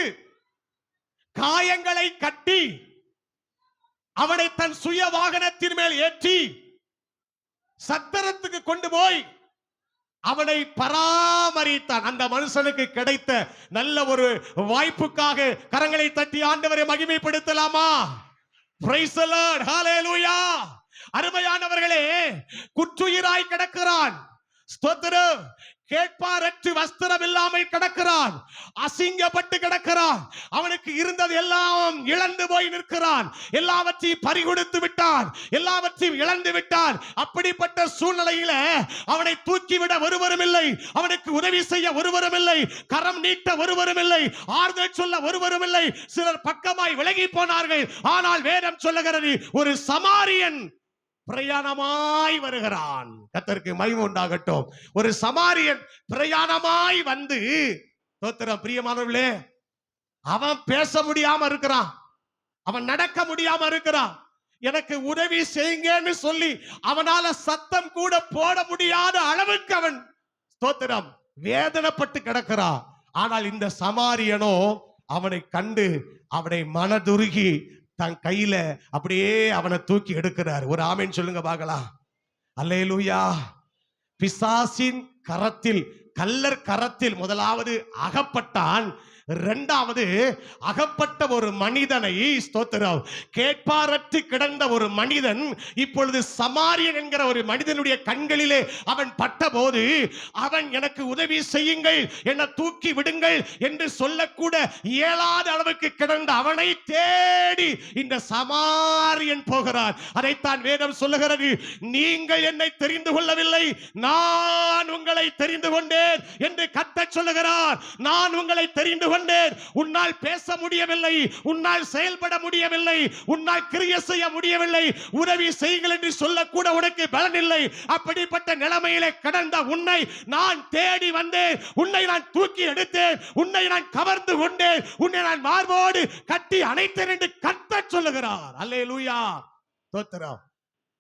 Speaker 1: காயங்களை கட்டி அவனை தன் சுய வாகனத்தின் மேல் ஏற்றி சத்திரத்துக்கு கொண்டு போய் அவனை பராமரித்தான். அந்த மனுஷனுக்கு கிடைத்த நல்ல ஒரு வாய்ப்புக்காக கரங்களை தட்டி ஆண்டவரை மகிமைப்படுத்தலாமா? பிரைஸ் தி லார்ட், ஹalleluya. அருமையானவர்களே, குற்றுயிராய் கிடக்கிறான். ஸ்தோத்திரம். கேட்பாரற்று வஸ்திரம் இல்லாமல் கிடக்கிறான், அசிங்கப்பட்டு கிடக்கிறான். அவனுக்கு இருந்தது எல்லாம் இழந்து போய் நிற்கிறான். எல்லாவற்றையும் பறிகொடுத்து விட்டான், எல்லாவற்றையும் இழந்து விட்டான். அப்படிப்பட்ட சூழ்நிலையில அவனை தூக்கிவிட ஒருவரும் இல்லை, அவனுக்கு உதவி செய்ய ஒருவரும் இல்லை, கரம் நீட்ட ஒருவரும் இல்லை, ஆறுதல் சொல்ல ஒருவரும் இல்லை. சிலர் பக்கமாய் விலகி போனார்கள். ஆனால் வேதம் சொல்லுகிறது, ஒரு சமாரியன் பிரயாணமாய் வருகிறான். கர்த்தருக்கு மகிமை உண்டாகட்டும். ஒரு சமாரியன் பிரயாணமாய் வந்து, ஸ்தோத்திரம். பிரியமானவர்களே, அவன் பேச முடியாம இருக்கிறான், அவன் நடக்க முடியாம இருக்கிறான். எனக்கு உதவி செய்யுங்கன்னு சொல்லி அவனால சத்தம் கூட போட முடியாத அளவுக்கு அவன், ஸ்தோத்திரம், வேதனைப்பட்டு கிடக்கிறான். ஆனால் இந்த சமாரியனோ அவனை கண்டு அவனை மனதுருகி தன் கையில அப்படியே அவனை தூக்கி எடுக்கிறார். ஒரு ஆமென் சொல்லுங்க பார்க்கலாம். அல்லேலூயா. பிசாசின் கரத்தில், கள்ளர் கரத்தில் முதலாவது அகப்பட்டான். இரண்டாவது, அகப்பட்ட ஒரு மனிதனை, ஸ்தோத்திரம், கேட்பாரற்று கிடந்த ஒரு மனிதன் இப்பொழுது சமாரியன் என்கிற ஒரு மனிதனுடைய கண்களிலே அவன் பட்டபோது, அவன் எனக்கு உதவி செய்யுங்கள், என்னை தூக்கி விடுங்கள் என்று சொல்லக்கூட இயலாத அளவுக்கு கிடந்த அவனை தேடி இந்த சமாரியன் போகிறார். அதைத்தான் வேதம் சொல்லுகிறது, நீங்கள் என்னை தெரிந்து கொள்ளவில்லை, நான் உங்களை தெரிந்து கொண்டேன் என்று கர்த்தர் சொல்லுகிறார். நான் உங்களை தெரிந்து கொண்டேன். உன்னால் பேச முடியவில்லை, உன்னால் செயல்பட முடியவில்லை, உன்னால் கிரியை செய்ய முடியவில்லை, உதவி செய்யுங்கள் என்று சொல்லக்கூட உனக்கு பலன் இல்லை. அப்படிப்பட்ட நிலைமையிலே கடந்த உன்னை நான் தேடி வந்தேன், உன்னை நான் தூக்கி எடுத்தேன், உன்னை நான் கவர்ந்து கொண்டேன், உன்னை நான் மார்போடு கட்டி அணைத்தேன் என்று கர்த்தர் சொல்லுகிறார். அல்லேலூயா. ஸ்தோத்திரம்.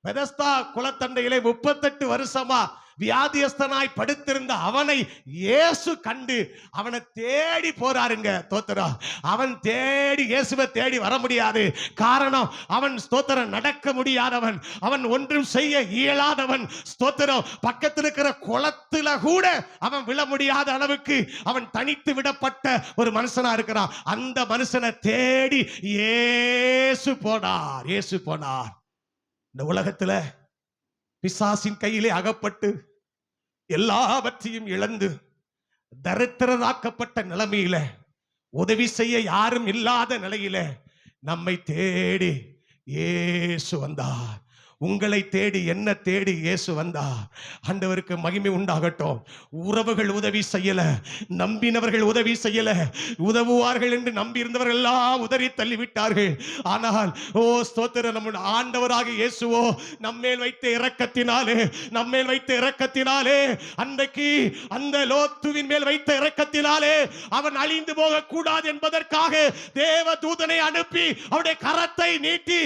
Speaker 1: பெதஸ்தா குளத்தண்டையிலே 38 வருஷமா வியாதியஸ்தனாய் படுத்திருந்த அவனை இயேசு கண்டு அவனை தேடி போறாருங்க. ஸ்தோத்திரம். அவன் தேடி இயேசுவை தேடி வர முடியாது. காரணம், அவன், ஸ்தோத்திரம், நடக்க முடியாதவன், அவன் ஒன்றும் செய்ய இயலாதவன். ஸ்தோத்திரம். பக்கத்தில் இருக்கிற குளத்துல கூட அவன் விழ முடியாத அளவுக்கு அவன் தனித்து விடப்பட்ட ஒரு மனுஷனா இருக்கிறான். அந்த மனுஷனை தேடி இயேசு போனார். இயேசு போனார். இந்த உலகத்துல பிசாசின் கையிலே அகப்பட்டு எல்லாவற்றையும் இழந்து தரித்திரராக்கப்பட்ட நிலைமையில, உதவி செய்ய யாரும் இல்லாத நிலையில நம்மை தேடி இயேசு வந்தார். உங்களை தேடி, என்ன தேடி இயேசு வந்தார். ஆண்டவருக்கு மகிமை உண்டாகட்டும். உறவுகள் உதவி செய்யல, நம்பினவர்கள் உதவி செய்யல, உதவுவார்கள் என்று நம்பி இருந்தவர்கள் எல்லாம் உதறி தள்ளிவிட்டார்கள். ஆனால் ஓ ஸ்தோத்திரம், நம்ம ஆண்டவராக இயேசுவோ நம்மேல் வைத்த இரக்கத்தினாலே, நம்மேல் வைத்த இரக்கத்தினாலே, அன்றைக்கு அந்த லோத்துவின் மேல் வைத்த இரக்கத்தினாலே அவன் அழிந்து போக கூடாது என்பதற்காக தேவ தூதனை அனுப்பி அவருடைய கரத்தை நீட்டி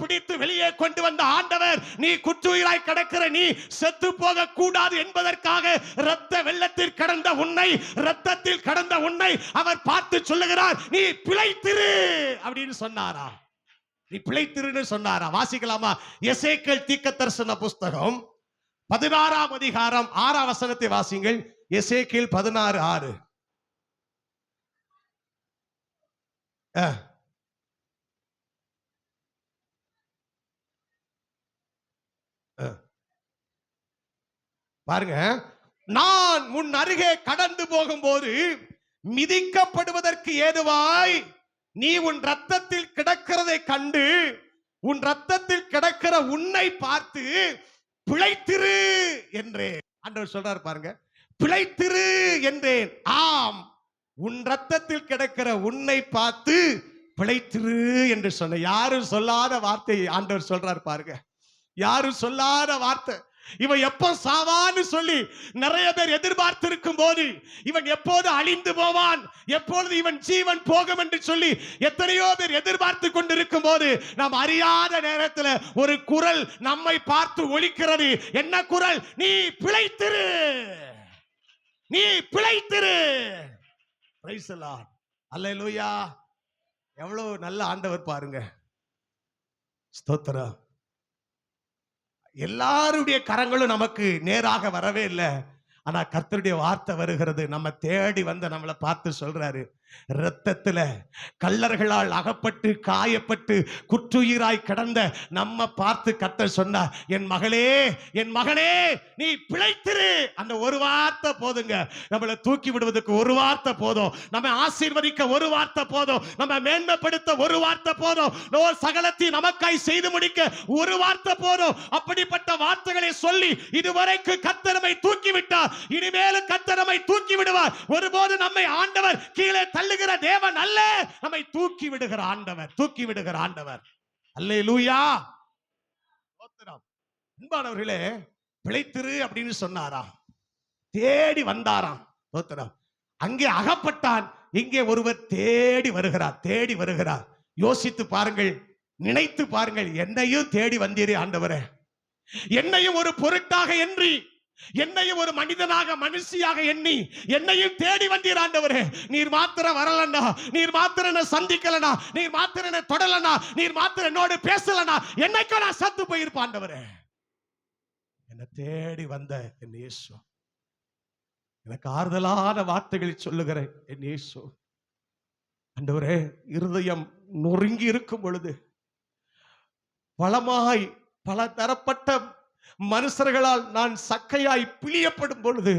Speaker 1: பிடித்து வெளியே கொண்டு வந்த ஆண்டவர், நீ குற்றுயிராய் கிடக்கிற நீ செத்து போக கூடாது என்பதற்காக இரத்த வெள்ளத்தில் கடந்த உன்னை, இரத்தத்தில் கடந்த உன்னை அவர் பார்த்து சொல்லுகிறார், நீ பிழைத்திரு அப்படின்னு சொன்னாரா? நீ பிழைத்திருன்னு சொன்னாரா? வாசிக்கலாமா? எசேக்கியேல் தீர்க்கதரிசன புஸ்தகம் 16ஆம் அதிகாரம் 6ஆம் வசனத்தை வாசிங்கள். எசேக்கியேல் 16:6. பாருங்க, நான் முன் அருகே கடந்து போகும்போது மிதிக்கப்படுவதற்கு ஏதுவாய் நீ உன் ரத்தத்தில் கிடக்கிறதை கண்டு, உன் ரத்தத்தில் கிடக்கிற உன்னை பார்த்து பிழைத்திரு என்றேன். ஆண்டவர் சொல்றார் பாருங்க, பிழைத்திரு என்றேன். ஆம், உன் ரத்தத்தில் கிடக்கிற உன்னை பார்த்து பிழைத்திரு என்று சொன்ன. யாரும் சொல்லாத வார்த்தை ஆண்டவர் சொல்றார் பாருங்க. யாரும் சொல்லாத வார்த்தை. இவன் எப்போ சாவான்னு சொல்லி நிறைய பேர் எதிர்பார்த்திருக்கும் போது, இவன் எப்போது அழிந்து போவான், எப்பொழுது இவன் ஜீவன் போகும் என்று சொல்லி எத்தனையோ பேர் எதிர்பார்த்து கொண்டிருக்கும் போது, நாம் அறியாத நேரத்தில் ஒரு குரல் நம்மை பார்த்து ஒலிக்கிறது. என்ன குரல்? நீ பிழைத்திரு, நீ பிழைத்திரு. Praise the Lord. அல்லேலூயா. எவ்வளவு நல்ல ஆண்டவர் பாருங்க. ஸ்தோத்திரம். எல்லாருடைய கரங்களும் நமக்கு நேராக வரவே இல்லை. ஆனா கர்த்தருடைய வார்த்தை வருகிறது, நம்ம தேடி வந்து நம்மளை பார்த்து சொல்றாரு, இரத்தத்துல கள்ளர்களால் அகப்பட்டு காயப்பட்டு குற்றுயிராய் கிடந்த நம்ம பார்த்து கர்த்தர் சொன்னார், என் மகளே என் மகனே நீ பிழைத்திரு. அந்த ஒரு வார்த்தை போதுங்க, நம்மளை தூக்கி விடுவதற்கு ஒரு வார்த்தை போதும், நம்ம ஆசீர்வதிக்க ஒரு வார்த்தை போதும், நம்ம மேன்மைப்படுத்த ஒரு வார்த்தை போதும், சகலத்தை நமக்காய் செய்து முடிக்க ஒரு வார்த்தை போதும். அப்படிப்பட்ட வார்த்தைகளை சொல்லி இதுவரைக்கு கர்த்தர் நம்மை தூக்கி விட்டார், இனிமேலும் கர்த்தர் நம்மை தூக்கி விடுவார். ஒருபோது நம்மை ஆண்டவர் கீழே தள்ளுகிற தேவன் அல்ல, நம்மை தூக்கி விடுகிற ஆண்டவர், தூக்கி விடுகிற ஆண்டவர். அல்லேலூயா. அன்பானவர்களே, பிழைத்திரு அப்படின்னு சொன்னாராம், தேடி வந்தாராம். ஸ்தோத்திரம். அங்கே அகப்பட்டான், இங்கே ஒருவர் தேடி வருகிறார், தேடி வருகிறார். யோசித்து பாருங்கள், நினைத்து பாருங்கள், என்னையும் தேடி வந்தீரே ஆண்டவரே, என்னையும் ஒரு பொருட்டாக எண்ணி, என்னையும் ஒரு மனிதனாக மனுஷியாக எண்ணி என்னையும் தேடி வந்தீர் ஆண்டவரே. நீர் மாத்திரம் வரலனா, நீர் மாத்திரம் என்ன சந்திக்கலனா, நீர் மாத்திரம் என்ன தொடலனா, நீர் மாத்திரம் என்னோடு பேசலனா, என்னைக்கு நான் சத்து போயிருப்பேன் ஆண்டவரே. என்னை தேடி வந்த என் இயேசு, எனக்கு ஆறுதலான வார்த்தைகளை சொல்லுகிற என் இயேசு ஆண்டவரே, இருதயம் நொறுங்கி இருக்கும் பொழுது, பலமாய் பல தரப்பட்ட மனுஷர்களால் நான் சக்கையாய் பிழியப்படும் பொழுது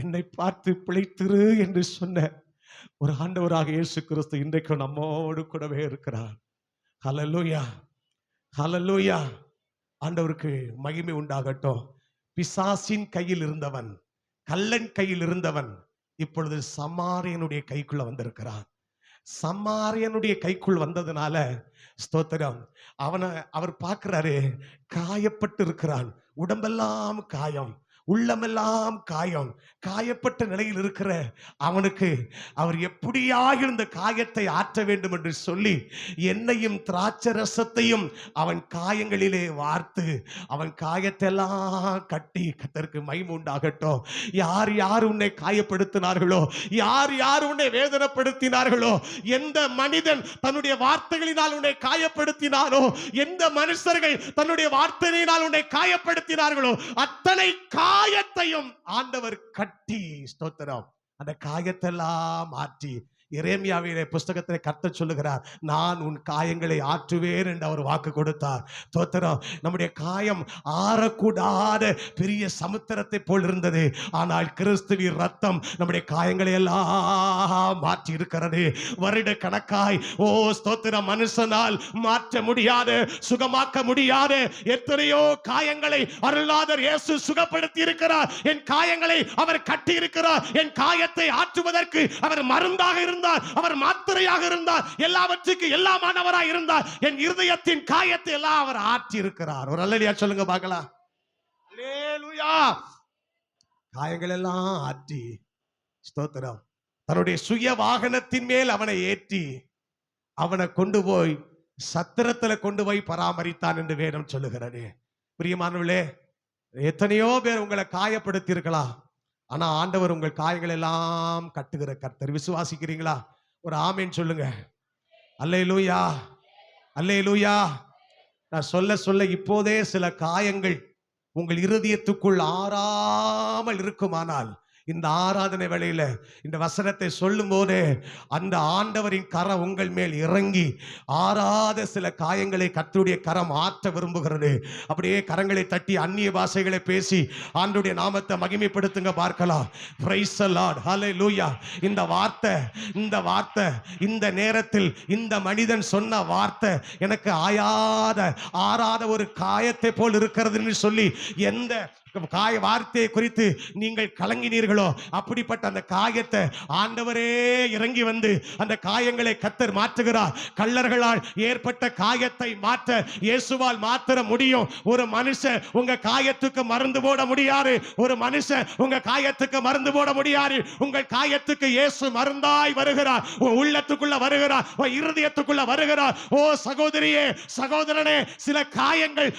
Speaker 1: என்னை பார்த்து பிழைத்திரு என்று சொன்ன ஒரு ஆண்டவராக இயேசு கிறிஸ்து இன்றைக்கு நம்மோடு கூடவே இருக்கிறார். ஹல்லேலூயா, ஹல்லேலூயா. ஆண்டவருக்கு மகிமை உண்டாகட்டும். பிசாசின் கையில் இருந்தவன், கள்ளன் கையில் இருந்தவன் இப்பொழுது சமாரியனுடைய கைக்குள்ள வந்திருக்கிறான். சமாரியனுடைய கைக்குள் வந்ததுனால ஸ்தோத்திரம், அவர் பார்க்கிறாரு, காயப்பட்டு இருக்கிறான், உடம்பெல்லாம் காயம், உள்ளமெல்லாம் காயம், காயப்பட்ட நிலையில் இருக்கிற அவனுக்கு அவர் எப்படியாக இந்த காயத்தை ஆற்ற வேண்டும் என்று சொல்லி எண்ணெயும் திராட்சை ரசத்தையும் அவன் காயங்களிலே வார்த்து அவன் காயத்தை எல்லாம் கட்டி, கர்த்தருக்கு மகிமை உண்டாகட்டும். யார் யார் உன்னை காயப்படுத்தினார்களோ, யார் யார் உன்னை வேதனைப்படுத்தினார்களோ, எந்த மனிதன் தன்னுடைய வார்த்தைகளினால் உன்னை காயப்படுத்தினாரோ, எந்த மனுஷர்கள் தன்னுடைய வார்த்தையினால் உன்னை காயப்படுத்தினார்களோ, அத்தனை காயத்தையும் ஆண்டவர் கட்டி, ஸ்தோத்திரம், அந்த காயத்தெல்லாம் மாற்றி, எரேமியாவிலே புஸ்தகத்திலே கர்த்தர் சொல்லுகிறார், நான் உன் காயங்களை ஆற்றுவேன் என்று அவர் வாக்கு கொடுத்தார். ஸ்தோத்திரம். நம்முடைய காயம் ஆறக்கூடாத பெரிய சமுத்திரத்தை போல் இருந்தது, ஆனால் கிறிஸ்துவின் ரத்தம் நம்முடைய காயங்களை எல்லாம் மாற்றி இருக்கிறது. வருட கணக்காய் ஸ்தோத்திரம், மனுஷனால் மாற்ற முடியாத, சுகமாக்க முடியாத எத்தனையோ காயங்களை அருளாதர் இயேசு சுகப்படுத்தி இருக்கிறார். என் காயங்களை அவர் கட்டி இருக்கிறார். என் காயத்தை ஆற்றுவதற்கு அவர் மருந்தாக இருந்தார், அவர் மாத்திரையாக இருந்தார், எல்லாவற்றுக்கும் எல்லாமானவராய் இருந்தார். என் இருதயத்தின் காயத்தை எல்லாம் அவர் ஆற்றி இருக்கிறார். ஒரு அல்லேலூயா சொல்லுங்க பார்க்கலாம். அல்லேலூயா. காயங்கள் எல்லாம் ஆற்றி, ஸ்தோத்திரம், தன்னுடைய சுய வாகனத்தின் மேல் அவனை ஏற்றி அவனை கொண்டு போய் சத்திரத்துல கொண்டு போய் பராமரித்தான் என்று வேதம் சொல்லுகிறது. பிரியமானவர்களே, எத்தனையோ பேர் உங்களை காயப்படுத்தி இருக்கலாம், ஆனா ஆண்டவர் உங்கள் காயங்கள் எல்லாம் கட்டுகிற கர்த்தர். விசுவாசிக்கிறீங்களா? ஒரு ஆமேன் சொல்லுங்க. அல்லேலூயா, அல்லேலூயா. நான் சொல்ல சொல்ல இப்போதே சில காயங்கள் உங்கள் இருதயத்துக்குள் ஆறாமல் இருக்குமானால், இந்த ஆராதனை வேளையில இந்த வசனத்தை சொல்லும் போதே அந்த ஆண்டவரின் கரம் உங்கள் மேல் இறங்கி ஆறாத சில காயங்களை கர்த்தருடைய கரம் ஆற்ற விரும்புகிறது. அப்படியே கரங்களை தட்டி அந்நிய பாஷைகளை பேசி ஆண்டவருடைய நாமத்தை மகிமைப்படுத்துங்க பார்க்கலாம். பிரைஸ் தி லார்ட், ஹல்லேலூயா. இந்த வார்த்தை இந்த நேரத்தில் இந்த மனிதன் சொன்ன வார்த்தை எனக்கு ஆறாத ஒரு காயத்தை போல் இருக்கிறதுன்னு சொல்லி எந்த வார்த்தையை குறித்து நீங்கள் கலங்கினீர்களோ, அப்படிப்பட்ட அந்த காயத்தை ஆண்டவரே இறங்கி வந்து அந்த காயங்களை கர்த்தர் மாற்றுகிறார். கள்ளர்களால் ஏற்பட்ட காயத்தை மாற்ற இயேசுவால் மாத்திர முடியும். ஒரு மனுஷன் உங்க காயத்துக்கு மருந்து போட முடியாது. ஒரு மனுஷன் உங்க காயத்துக்கு மருந்து போட முடியாது. உங்கள் காயத்துக்கு இயேசு மருந்தாய் வருகிறார். உள்ளத்துக்குள்ள வருகிறார், இருதயத்துக்குள்ள வருகிறார். ஓ சகோதரியே, சகோதரனே, சில காயங்கள்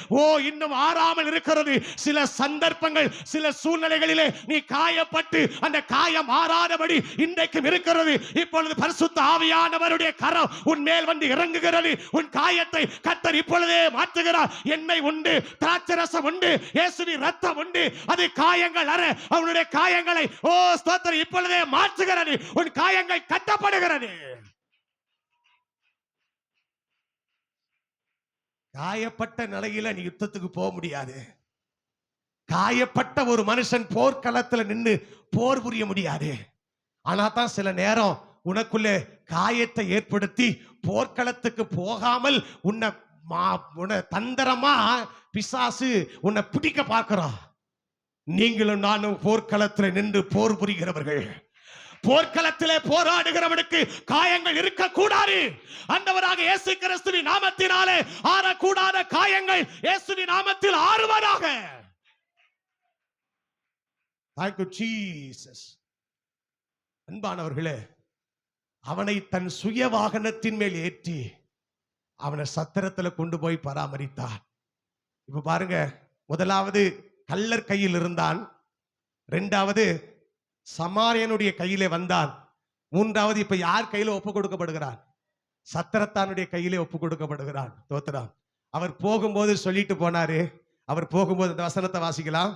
Speaker 1: இன்னும் ஆறாமல் இருக்கிறது. சில சந்தர்ப்பங்கள், சில சூழ்நிலைகளிலே நீ காயப்பட்டு அந்த காயம் மாறாதபடி இன்றைக்கும் இருக்கிறது. இப்பொழுது பரிசுத்த ஆவியானவருடைய கரம் உன் மேல் வந்து இறங்குகிறது. உன் காயத்தை கர்த்தர் இப்பொழுதே மாற்றுகிறார். எண்ணெய் உண்டு, திராட்சரசம் உண்டு, இயேசுவின் ரத்தம் உண்டு. அது காயங்கள் அற அவனுடைய காயங்களை ஸ்தோத்திரம் இப்பொழுதே மாற்றுகிறது. உன் காயங்கள் கட்டப்படுகிறது. காயப்பட்ட நிலையில நீ யுத்தத்துக்கு போக முடியாது. காயப்பட்ட ஒரு மனுஷன் போர்க்களத்துல நின்று போர் புரிய முடியாது. ஆனா தான் சில நேரம் உனக்குள்ளே காயத்தை ஏற்படுத்தி போர்க்களத்துக்கு போகாமல் உன்னை தந்திரமா பிசாசு உன்னை பிடிக்க பார்க்கிறான். நீங்களும் நானும் போர்க்களத்தில் நின்று போர் புரிகிறவர்கள். போர்க்களத்திலே போராடுகிறவனுக்கு காயங்கள் இருக்கக்கூடாது. ஆண்டவராக இயேசு கிறிஸ்துவின் நாமத்தினாலே ஆறக்கூடாத காயங்கள் இயேசுவின் நாமத்தில் ஆறுவதாக. Thank you Jesus. அன்பானவர்களே, அவனை தன் சுய வாகனத்தின் மேல் ஏற்றி அவனை சத்திரத்தில் கொண்டு போய் பராமரித்தார். இப்ப பாருங்க, முதலாவது கள்ளர் கையில் இருந்தான், இரண்டாவது சமாரியனுடைய கையிலே வந்தான், மூன்றாவது இப்ப யார் கையில ஒப்பு கொடுக்கப்படுகிறான்? சத்திரத்தானுடைய கையிலே ஒப்பு கொடுக்கப்படுகிறான். தோத்திரம். அவர் போகும்போது சொல்லிட்டு போனாரு. அவர் போகும்போது இந்த வசனத்தை வாசிக்கலாம்.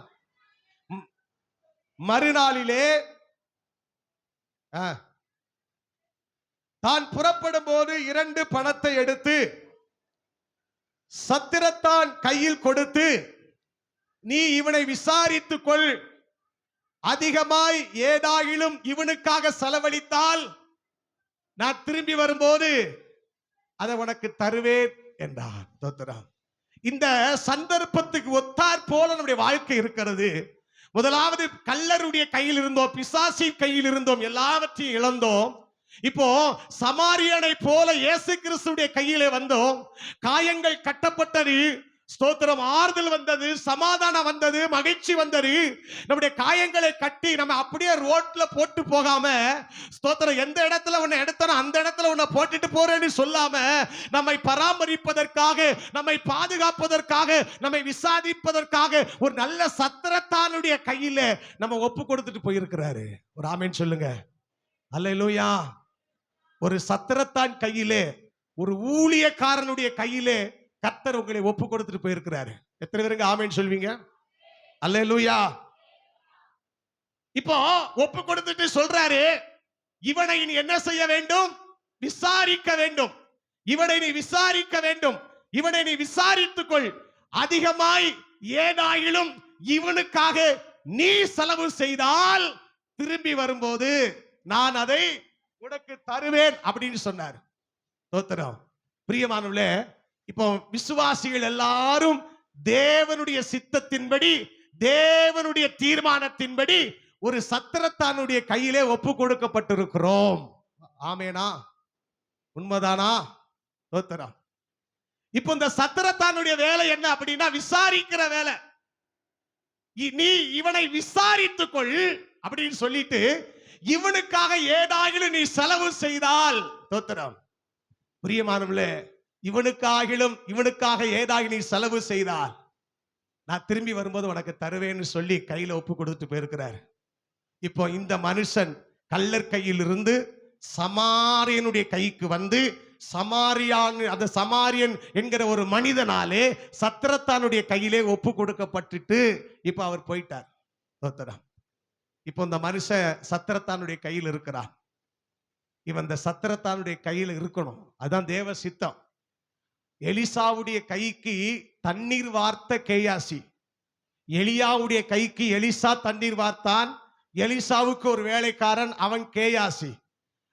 Speaker 1: மறுநாளிலே தான் புறப்படும் போது 2 பணத்தை எடுத்து சத்திரத்தான் கையில் கொடுத்து, நீ இவனை விசாரித்துக் கொள், அதிகமாய் ஏதாயிலும் இவனுக்காக செலவழித்தால் நான் திரும்பி வரும்போது அதை உனக்கு தருவேன் என்றான். தோத்திரம். இந்த சந்தர்ப்பத்துக்கு ஒத்தார் போல நம்முடைய வாழ்க்கை இருக்கிறது. முதலாவது கள்ளருடைய கையில் இருந்தோம், பிசாசின் கையில் இருந்தோம், எல்லாவற்றையும் இழந்தோம். இப்போ சமாரியனை போல இயேசு கிறிஸ்துடைய கையிலே வந்தோம். காயங்கள் கட்டப்பட்டது, ஸ்தோத்திரம், ஆறுதல் வந்தது, சமாதானம் வந்தது, மகிழ்ச்சி வந்தது. நம்முடைய காயங்களை கட்டி நம்ம அப்படியே ரோட்ல போட்டு போகாம, ஸ்தோத்திரம், எந்த இடத்துல உன்னை எடுத்தனோ அந்த இடத்துல உன்னை போட்டுட்டு போறேன்னு சொல்லாம, நம்மை பராமரிப்பதற்காக, நம்மை பாதுகாப்பதற்காக, நம்மை விசாரிப்பதற்காக ஒரு நல்ல சத்திரத்தானுடைய கையில நம்ம ஒப்பு கொடுத்துட்டு போயிருக்கிறாரு. ஒரு ஆமென் சொல்லுங்க. அல்லேலூயா. ஒரு சத்திரத்தான் கையிலே, ஒரு ஊழியக்காரனுடைய கையிலே கர்த்தர் உங்களை ஒப்பு கொடுத்துட்டு போயிருக்கிறாரு. எத்தனை பேருக்கு ஆமென் சொல்வீங்க? அல்லேலூயா. இப்போ ஒப்பு கொடுத்துட்டு சொல்றாரு, இவனை நீ என்ன செய்ய வேண்டும்? விசாரிக்க வேண்டும். இவனை நீ விசாரிக்க வேண்டும். இவனை நீ விசாரித்துக்கொள், அதிகமாய் ஏதாயிலும் இவனுக்காக நீ செலவு செய்தால் திரும்பி வரும்போது நான் அதை உனக்கு தருவேன் அப்படின்னு சொன்னார். தோத்திரம். பிரியமானவர்களே, இப்போ விசுவாசிகள் எல்லாரும் தேவனுடைய சித்தத்தின்படி, தேவனுடைய தீர்மானத்தின்படி ஒரு சத்திரத்தானுடைய கையிலே ஒப்பு கொடுக்கப்பட்டிருக்கிறோம். ஆமேனா? உண்மைதானா? தோத்திரம். இப்போ இந்த சத்திரத்தானுடைய வேலை என்ன அப்படின்னா, விசாரிக்கிற வேலை. நீ இவனை விசாரித்துக்கொள் அப்படின்னு சொல்லிட்டு, இவனுக்காக ஏதாகிலும் நீ செலவு செய்தால், தோத்திரம், பிரியமானவர்களே, இவனுக்காக ஏதாக நீ செலவு செய்தால் நான் திரும்பி வரும்போது உனக்கு தருவேன்னு சொல்லி கையில ஒப்பு கொடுத்து போயிருக்கிறார். இப்போ இந்த மனுஷன் கள்ளர் கையில் இருந்து சமாரியனுடைய கைக்கு வந்து, சமாரியன் என்கிற ஒரு மனிதனாலே சத்திரத்தானுடைய கையிலே ஒப்பு கொடுக்கப்பட்டுட்டு இப்ப அவர் போயிட்டார். இப்போ இந்த மனுஷன் சத்திரத்தானுடைய கையில் இருக்கிறான். இவன் இந்த சத்திரத்தானுடைய கையில் இருக்கணும். அதான் தேவ சித்தம். எலிசாவுடைய கைக்கு தண்ணீர் வார்த்த கேயாசி, எலியாவுடைய கைக்கு எலிசா தண்ணீர் வார்த்தான். எலிசாவுக்கு ஒரு வேலைக்காரன், அவன் கேயாசி.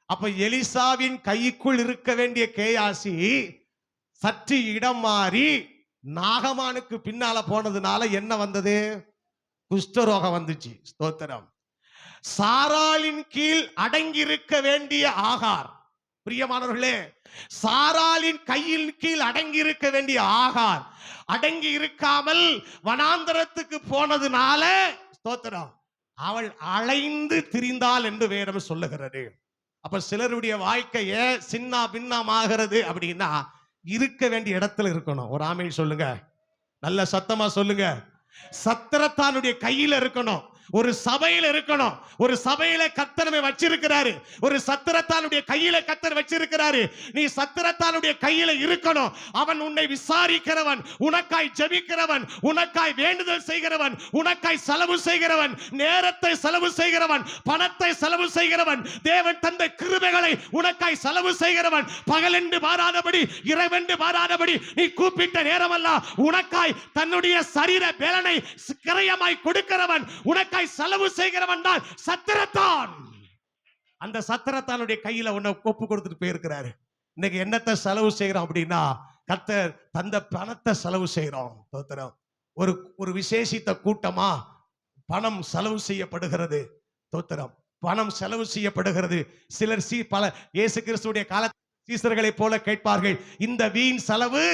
Speaker 1: அப்ப எலிசாவின் கைக்குள் இருக்க வேண்டிய கேயாசி சற்று இடம் மாறி நாகமானுக்கு பின்னால போனதுனால என்ன வந்தது? குஷ்டரோகம் வந்துச்சு. ஸ்தோத்திரம். சாராளின் கீழ் அடங்கியிருக்க வேண்டிய ஆகார், பிரியமானவர்களே, சாராளின் கையில் கீழ் அடங்கி இருக்க வேண்டிய ஆகார் அடங்கி இருக்காமல் வனாந்தரத்துக்கு போனதுனால, ஸ்தோத்திரம், அவள் அலைந்து திரிந்தாள் என்று வேதம் சொல்லுகிறது. அப்ப சிலருடைய வாழ்க்கைய சின்ன பின்னமாகிறது அப்படின்னா இருக்க வேண்டிய இடத்துல இருக்கணும். ஒரு ஆமென் சொல்லுங்க. நல்ல சத்தமா சொல்லுங்க. சத்திரத்தானுடைய கையில இருக்கணும். ஒரு சபையில இருக்கணும். ஒரு சபையில கர்த்தர் நம்மை வச்சிருக்கிறாரு. ஒரு சத்திரத்தானுடைய கையில கர்த்தர் வச்சிருக்கிறாரு. நீ சத்திரத்தானுடைய கையில இருக்கணும். அவன் உன்னை விசாரிக்கிறவன், உனக்காய் ஜெபிக்கிறவன், உனக்காய் வேண்டுதல் செய்கிறவன், உனக்காய் செலவு செய்கிறவன், நேரத்தை செலவு செய்கிறவன், பணத்தை செலவு செய்கிறவன், தேவன் தந்த கிருபைகளை உனக்காய் செலவு செய்கிறவன், பகலென்று பாராதபடி இரவென்று பாராதபடி நீ கூப்பிட்ட நேரமெல்லாம் உனக்காய் தன்னுடைய சரீர பலனை கிரயமாய் கொடுக்கிறவன், உனக்காய் செலவு செய்கிறவன் தான் சத்திரத்தான். அந்த சத்திரத்தானுடைய கையில உன்னை ஒப்பு கொடுத்துட்டு போயிருக்கிறாரு. இன்னைக்கு என்னத்தை செலவு செய்கிறோம் அப்படின்னா, கர்த்தர் தந்த பணத்தை செலவு செய்கிறோம். ஒரு ஒரு விசேஷித்த கூட்டமா பணம் செலவு செய்யப்படுகிறது. தோத்திரம், பணம் செலவு செய்யப்படுகிறது. சிலர் பல இயேசு கிறிஸ்துடைய கால சீசர்களை போல கேட்பார்கள், இந்த வீண் செலவு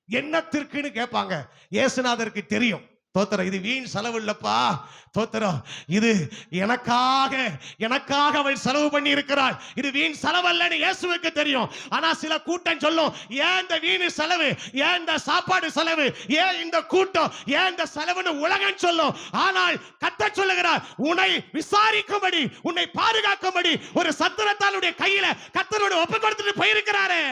Speaker 1: என்னத்திற்குன்னு கேட்பாங்க. இயேசுநாதருக்கு தெரியும், தோத்திரம், இது வீண் செலவு இல்லப்பா, தோத்திரம், இது எனக்காக அவள் செலவு பண்ணி இருக்கிறாள், இது வீண் செலவு அல்லன்னு இயேசுவுக்கு தெரியும். ஆனா சில கூட்டம் சொல்லும், ஏன் இந்த வீண் செலவு, ஏன் இந்த சாப்பாடு செலவு, ஏன் இந்த கூட்டம், ஏன் இந்த செலவுன்னு உலகம் சொல்லும். ஆனால் கர்த்தர் சொல்லுகிறார், உன்னை விசாரிக்கும்படி, உன்னை பாதுகாக்கும்படி ஒரு சத்திரத்தானுடைய கையில கர்த்தரோடு ஒப்பு கொடுத்துட்டு போயிருக்கிறாரு.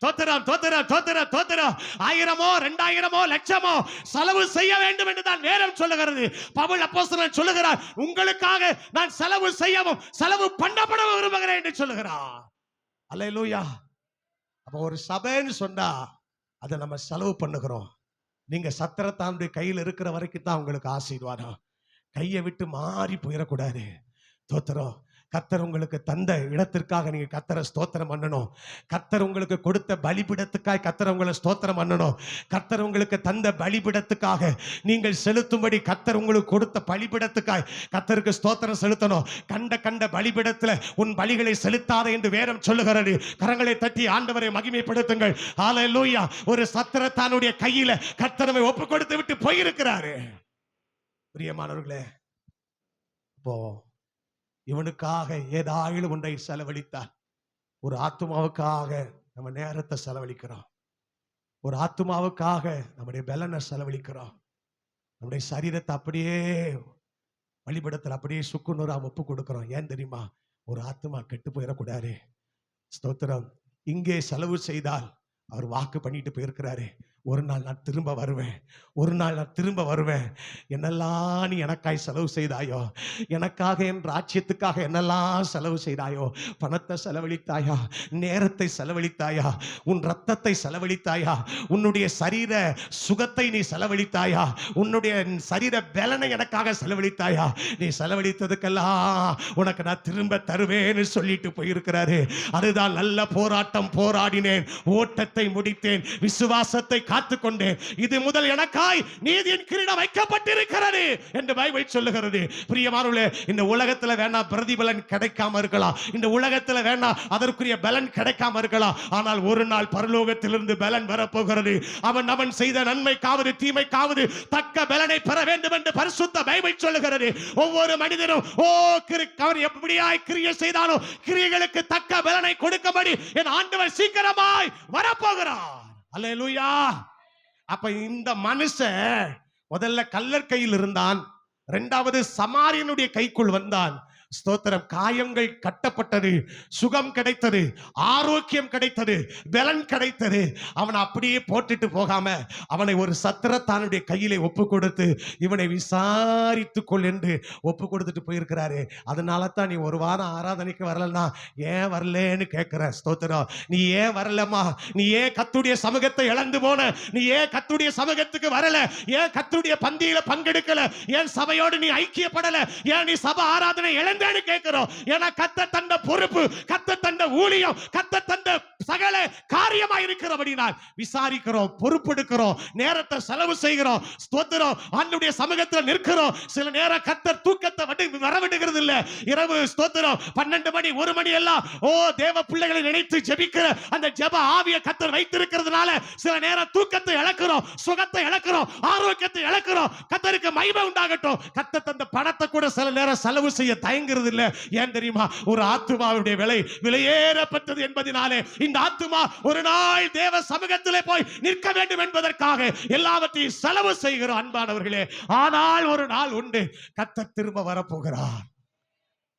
Speaker 1: தோத்திரம், தோத்திரம், தோத்திரம், தோத்திரம். 1000மோ 2000மோ லட்சமோ செலவு செய்ய வேண்டும் என்றுதான் வேதம் சொல்லுகிறது. பவுல் அப்போஸ்தலன் சொல்லுகிறார், உங்களுக்காக நான் செலவு செய்யவும் செலவு பண்ணப்பட விரும்புகிறேன் என்று சொல்லுகிறார். அல்லேலூயா. அப்ப ஒரு சபைன்னு சொன்னா அதை நம்ம செலவு பண்ணுகிறோம். நீங்க சத்திரத்தானுடைய கையில் இருக்கிற வரைக்கும் தான் உங்களுக்கு ஆசீர்வாதம். கையை விட்டு மாறி போயிடக்கூடாது. தோத்திரம், கர்த்தர் உங்களுக்கு தந்த இடத்திற்காக நீங்க கர்த்தரை ஸ்தோத்திரம் பண்ணணும். கர்த்தர் உங்களுக்கு கொடுத்த பலிபீடத்துக்காக கர்த்தர் உங்களை ஸ்தோத்திரம் பண்ணணும். கர்த்தர் உங்களுக்கு தந்த பலிபீடத்துக்காக நீங்கள் செலுத்தும்படி கர்த்தர் உங்களுக்கு கொடுத்த பலிபீடத்துக்காக கர்த்தருக்கு ஸ்தோத்திரம் செலுத்தணும். கண்ட பலிபீடத்துல உன் பலிகளை செலுத்தாத என்று வேதம் சொல்லுகிறது. கரங்களை தட்டி ஆண்டவரை மகிமைப்படுத்துங்கள். ஹல்லேலூயா. ஒரு சத்திரத்தானுடைய கையில கர்த்தரை ஒப்பு கொடுத்து விட்டு போயிருக்கிறாரு. பிரியமானவர்களே, இப்போ இவனுக்காக ஏதாயிலும் ஒன்றை செலவழித்தால், ஒரு ஆத்துமாவுக்காக நம்ம நேரத்தை செலவழிக்கிறோம், ஒரு ஆத்துமாவுக்காக நம்முடைய பலனை செலவழிக்கிறோம், நம்முடைய சரீரத்தை அப்படியே வழிபடத்தில் அப்படியே சுக்குநூறா ஒப்பு கொடுக்கிறோம். ஏன் தெரியுமா? ஒரு ஆத்துமா கெட்டு போயிடக்கூடாது. ஸ்தோத்திரம். இங்கே செலவு செய்தால் அவர் வாக்கு பண்ணிட்டு போயிருக்கிறாரு, ஒரு நாள் நான் திரும்ப வருவேன், ஒரு நாள் நான் திரும்ப வருவேன். என்னெல்லாம் நீ எனக்காய் செலவு செய்தாயோ, எனக்காக என் ராஜ்யத்துக்காக என்னெல்லாம் செலவு செய்தாயோ, பணத்தை செலவழித்தாயா, நேரத்தை செலவழித்தாயா, உன் ரத்தத்தை செலவழித்தாயா, உன்னுடைய சரீர சுகத்தை நீ செலவழித்தாயா, உன்னுடைய சரீர பலனை எனக்காக செலவழித்தாயா, நீ செலவழித்ததுக்கெல்லாம் உனக்கு நான் திரும்ப தருவேன்னு சொல்லிட்டு போயிருக்கிறாரு. அதுதான் நல்ல போராட்டம் போராடினேன், ஓட்டத்தை முடித்தேன், விசுவாசத்தை காத்துக்கொண்டேன், இது முதல் எனக்காய் நீதியின் கிரீடம் வைக்கப்பட்டிருக்கிறது என்று பைபிள் சொல்லுகிறது. பிரியமானவர்களே, இந்த உலகத்துல வேணா பிரதிபலன் கிடைக்காம இருக்கலாம், இந்த உலகத்துல வேணா அதற்குரிய பலன் கிடைக்காம இருக்கலாம், ஆனால் ஒரு நாள் பரலோகத்திலிருந்து பலன் வரப்போகிறது. அவன் செய்த நன்மைக்காவது தீமைக்காவது தக்க பலனை பெற வேண்டும் என்று பரிசுத்த பைபிள் சொல்லுகிறது. ஒவ்வொரு மனிதனும் அவன் எப்படியாய் கிரியை செய்தானோ கிரியைகளுக்கு தக்க பலனை கொடுக்கும்படி என் ஆண்டவர் சீக்கிரமாய் வரப்போகிறார். அல்லேலூயா. அப்ப இந்த மனுஷன் முதல்ல கல்லர் கையில் இருந்தான், இரண்டாவது சமாரியனுடைய கைக்குள் வந்தான். ஸ்தோத்திரம். காயங்கள் கட்டப்பட்டது, சுகம் கிடைத்தது, ஆரோக்கியம் கிடைத்தது, பலன் கிடைத்தது. அவனை அப்படியே போட்டுட்டு போகாம அவனை ஒரு சத்திரத்தானுடைய கையிலே ஒப்பு கொடுத்து இவனை விசாரித்துக் கொள் என்று ஒப்பு கொடுத்துட்டு போயிருக்கிறாரு. அதனால தான் நீ ஒரு வாரம் ஆராதனைக்கு வரலன்னா ஏன் வரலன்னு கேட்கிற. ஸ்தோத்திரம். நீ ஏன் வரலமா, நீ ஏன் கர்த்தருடைய சமூகத்தை இழந்து போன, நீ ஏன் கர்த்தருடைய சமூகத்துக்கு வரல, ஏன் கர்த்தருடைய பந்தியில பங்கெடுக்கல, ஏன் சபையோடு நீ ஐக்கியப்படல, ஏன் நீ சபை ஆராதனை இழந்த கேட்கிறோம். ஏன்னா கர்த்தர் தந்த பொறுப்பு, கர்த்தர் தந்த ஊழியம், கர்த்தர் தந்த சகல காரியமா இருக்கிறபடினால் விசாரிக்கிறோம், பொறுப்பெடுக்கிறோம், நேரத்தை செலவு செய்கிறோம். ஸ்தோத்திரம். ஆண்டவருடைய சமூகத்தில் நிற்கிறோம். சில நேரம் கர்த்தர் தூக்கத்தை வரவிடுகிறது இல்ல. இரவு ஸ்தோத்திரம் 12 மணி 1 மணி எல்லாம் தேவ பிள்ளைகளை நினைத்து ஜெபிக்கிற அந்த ஜெப ஆவியை கர்த்தர் வைத்திருக்கிறதுனால சில நேரம் தூக்கத்தை இழக்கிறோம், சுகத்தை இழக்கிறோம், ஆரோக்கியத்தை இழக்கிறோம். கர்த்தருக்கு மகிமை உண்டாகட்டும். கர்த்தர் தந்த பணத்தை கூட சில நேரம் செலவு செய்ய தயங்குகிறோம். கொடுக்கிறது இல்ல. ஏன் தெரியுமா? ஒரு ஆத்துமாவுடைய விலை விலையேறப்பட்டது என்பதனாலே இந்த ஆத்துமா ஒரு நாள் தேவ சமூகத்திலே போய் நிற்க வேண்டும் என்பதற்காக எல்லாவற்றையும் செலவு செய்கிறோம் அன்பானவர்களே. ஆனால் ஒரு நாள் உண்டு, கர்த்தர் திரும்ப வரப்போகிறார்.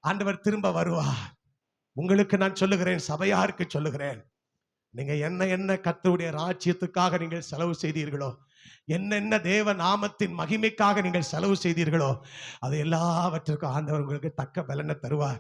Speaker 1: ஆண்டவர் திரும்ப வருவார். உங்களுக்கு நான் சொல்லுகிறேன், சபையாருக்கு சொல்லுகிறேன், நீங்க என்ன கர்த்தருடைய ராஜ்யத்துக்காக நீங்கள் செலவு செய்தீர்களோ, என்னென்ன தேவ நாமத்தின் மகிமைக்காக நீங்கள் செலவு செய்தீர்களோ, அது எல்லாவற்றுக்கும் ஆண்டவர் உங்களுக்கு தக்க பலனை தருவார்.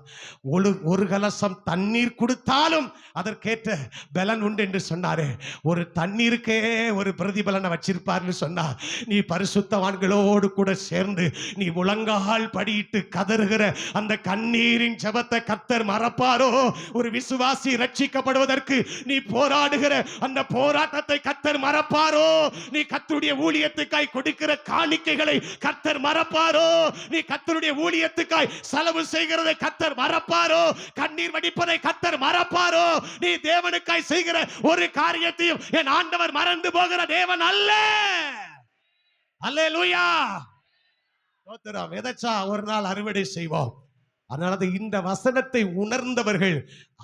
Speaker 1: ஒரு கலசம் தண்ணீர் கொடுத்தாலும் அதற்கேற்ற பலன் உண்டு என்று சொன்னாரு. ஒரு தண்ணீருக்கே ஒரு பிரதிபலனை வச்சிருப்பார்னு சொன்னா, நீ பரிசுத்தவான்களோடு கூட சேர்ந்து நீ முழங்கால் படியிட்டு கதறுகிற அந்த கண்ணீரின் ஜெபத்தை கர்த்தர் மறப்பாரோ? ஒரு விசுவாசி ரட்சிக்கப்படுவதற்கு நீ போராடுகிற அந்த போராட்டத்தை கர்த்தர் மறப்பாரோ? நீ கர்த்தருடைய ஊழியத்துக்காய் கொடுக்கிற காணிக்கைகளை கர்த்தர் மறப்பாரோ? நீ கர்த்தருடைய ஊழியத்துக்காய் செலவு செய்கிறதை கர்த்தர் மறப்பாரோ? கண்ணீர் வடிப்பதை கர்த்தர் மறப்பாரோ? நீ தேவனுக்காய் செய்கிற ஒரு காரியத்தையும் என் ஆண்டவர் மறந்து போகிற தேவன் அல்ல. அல்லேலூயா. ஸ்தோத்திரம். விதைச்சா ஒரு நாள் அறுவடை செய்வோம். அதனால இந்த வசனத்தை உணர்ந்தவர்கள்,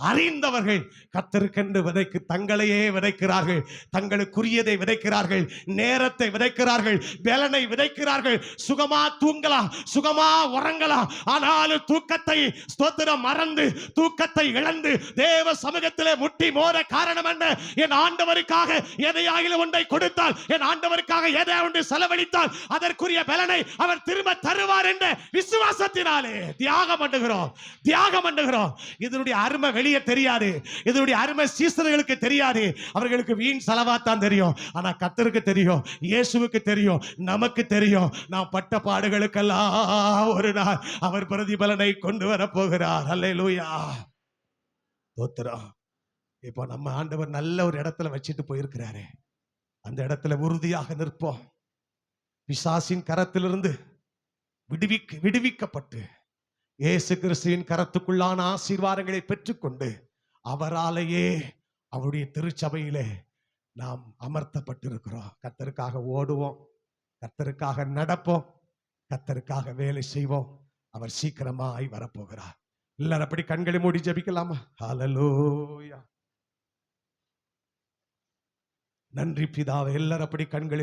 Speaker 1: அறிந்தவர்கள் கர்த்தருக்கென்று விதைக்கு தங்களையே விதைக்கிறார்கள். தங்களுக்குரியதை விதைக்கிறார்கள், நேரத்தை விதைக்கிறார்கள், பலனை விதைக்கிறார்கள். சுகமா தூங்கலாம், சுகமா உறங்கலாம். ஆனாலும் தூக்கத்தை ஸ்தோத்திரம் மறந்து, தூக்கத்தை இழந்து தேவ சமூகத்திலே முட்டி மோத காரணம் என்ன? என் ஆண்டவருக்காக எதையாகிலும் ஒன்றை கொடுத்தால், என் ஆண்டவருக்காக எதை ஒன்று செலவழித்தால் அதற்குரிய பலனை அவர் திரும்ப தருவார் என்ற விசுவாசத்தினாலே தியாகம் பண்ணுகிறோம். இதனுடைய அருமை வெளியே தெரியாது. இதனுடைய அருமை சீசர்களுக்கு தெரியாது. அவர்களுக்கு வீண் செலவாத்தான் தெரியும். ஆனா கர்த்தருக்கு தெரியும், இயேசுவுக்கு தெரியும், நமக்கு தெரியும். நாம் பட்ட பாடுகளுக்கெல்லாம் ஒரு நாள் அவர் பிரதிபலனை கொண்டு வர போகிறார். அல்லேலூயா. ஸ்தோத்திரம். இப்போ நம்ம ஆண்டவர் நல்ல ஒரு இடத்துல வச்சிட்டு போயிருக்கிறாரு. அந்த இடத்துல உறுதியாக நிற்போம். பிசாசின் கரத்திலிருந்து விடுவிக்கப்பட்டு இயேசு கிறிஸ்துவின் கரத்துக்குள்ளான ஆசீர்வாதங்களை பெற்றுக்கொண்டு அவராலேயே அவருடைய திருச்சபையிலே நாம் அமர்த்தப்பட்டிருக்கிறோம். கர்த்தருக்காக ஓடுவோம், கர்த்தருக்காக நடப்போம், கர்த்தருக்காக வேலை செய்வோம். அவர் சீக்கிரமாய் வரப்போகிறார். எல்லாரும் அப்படி கண்களை மூடி ஜெபிக்கலாமா? ஹல்லேலூயா. நன்றி பிதாவே. எல்லாரும் அப்படி கண்களை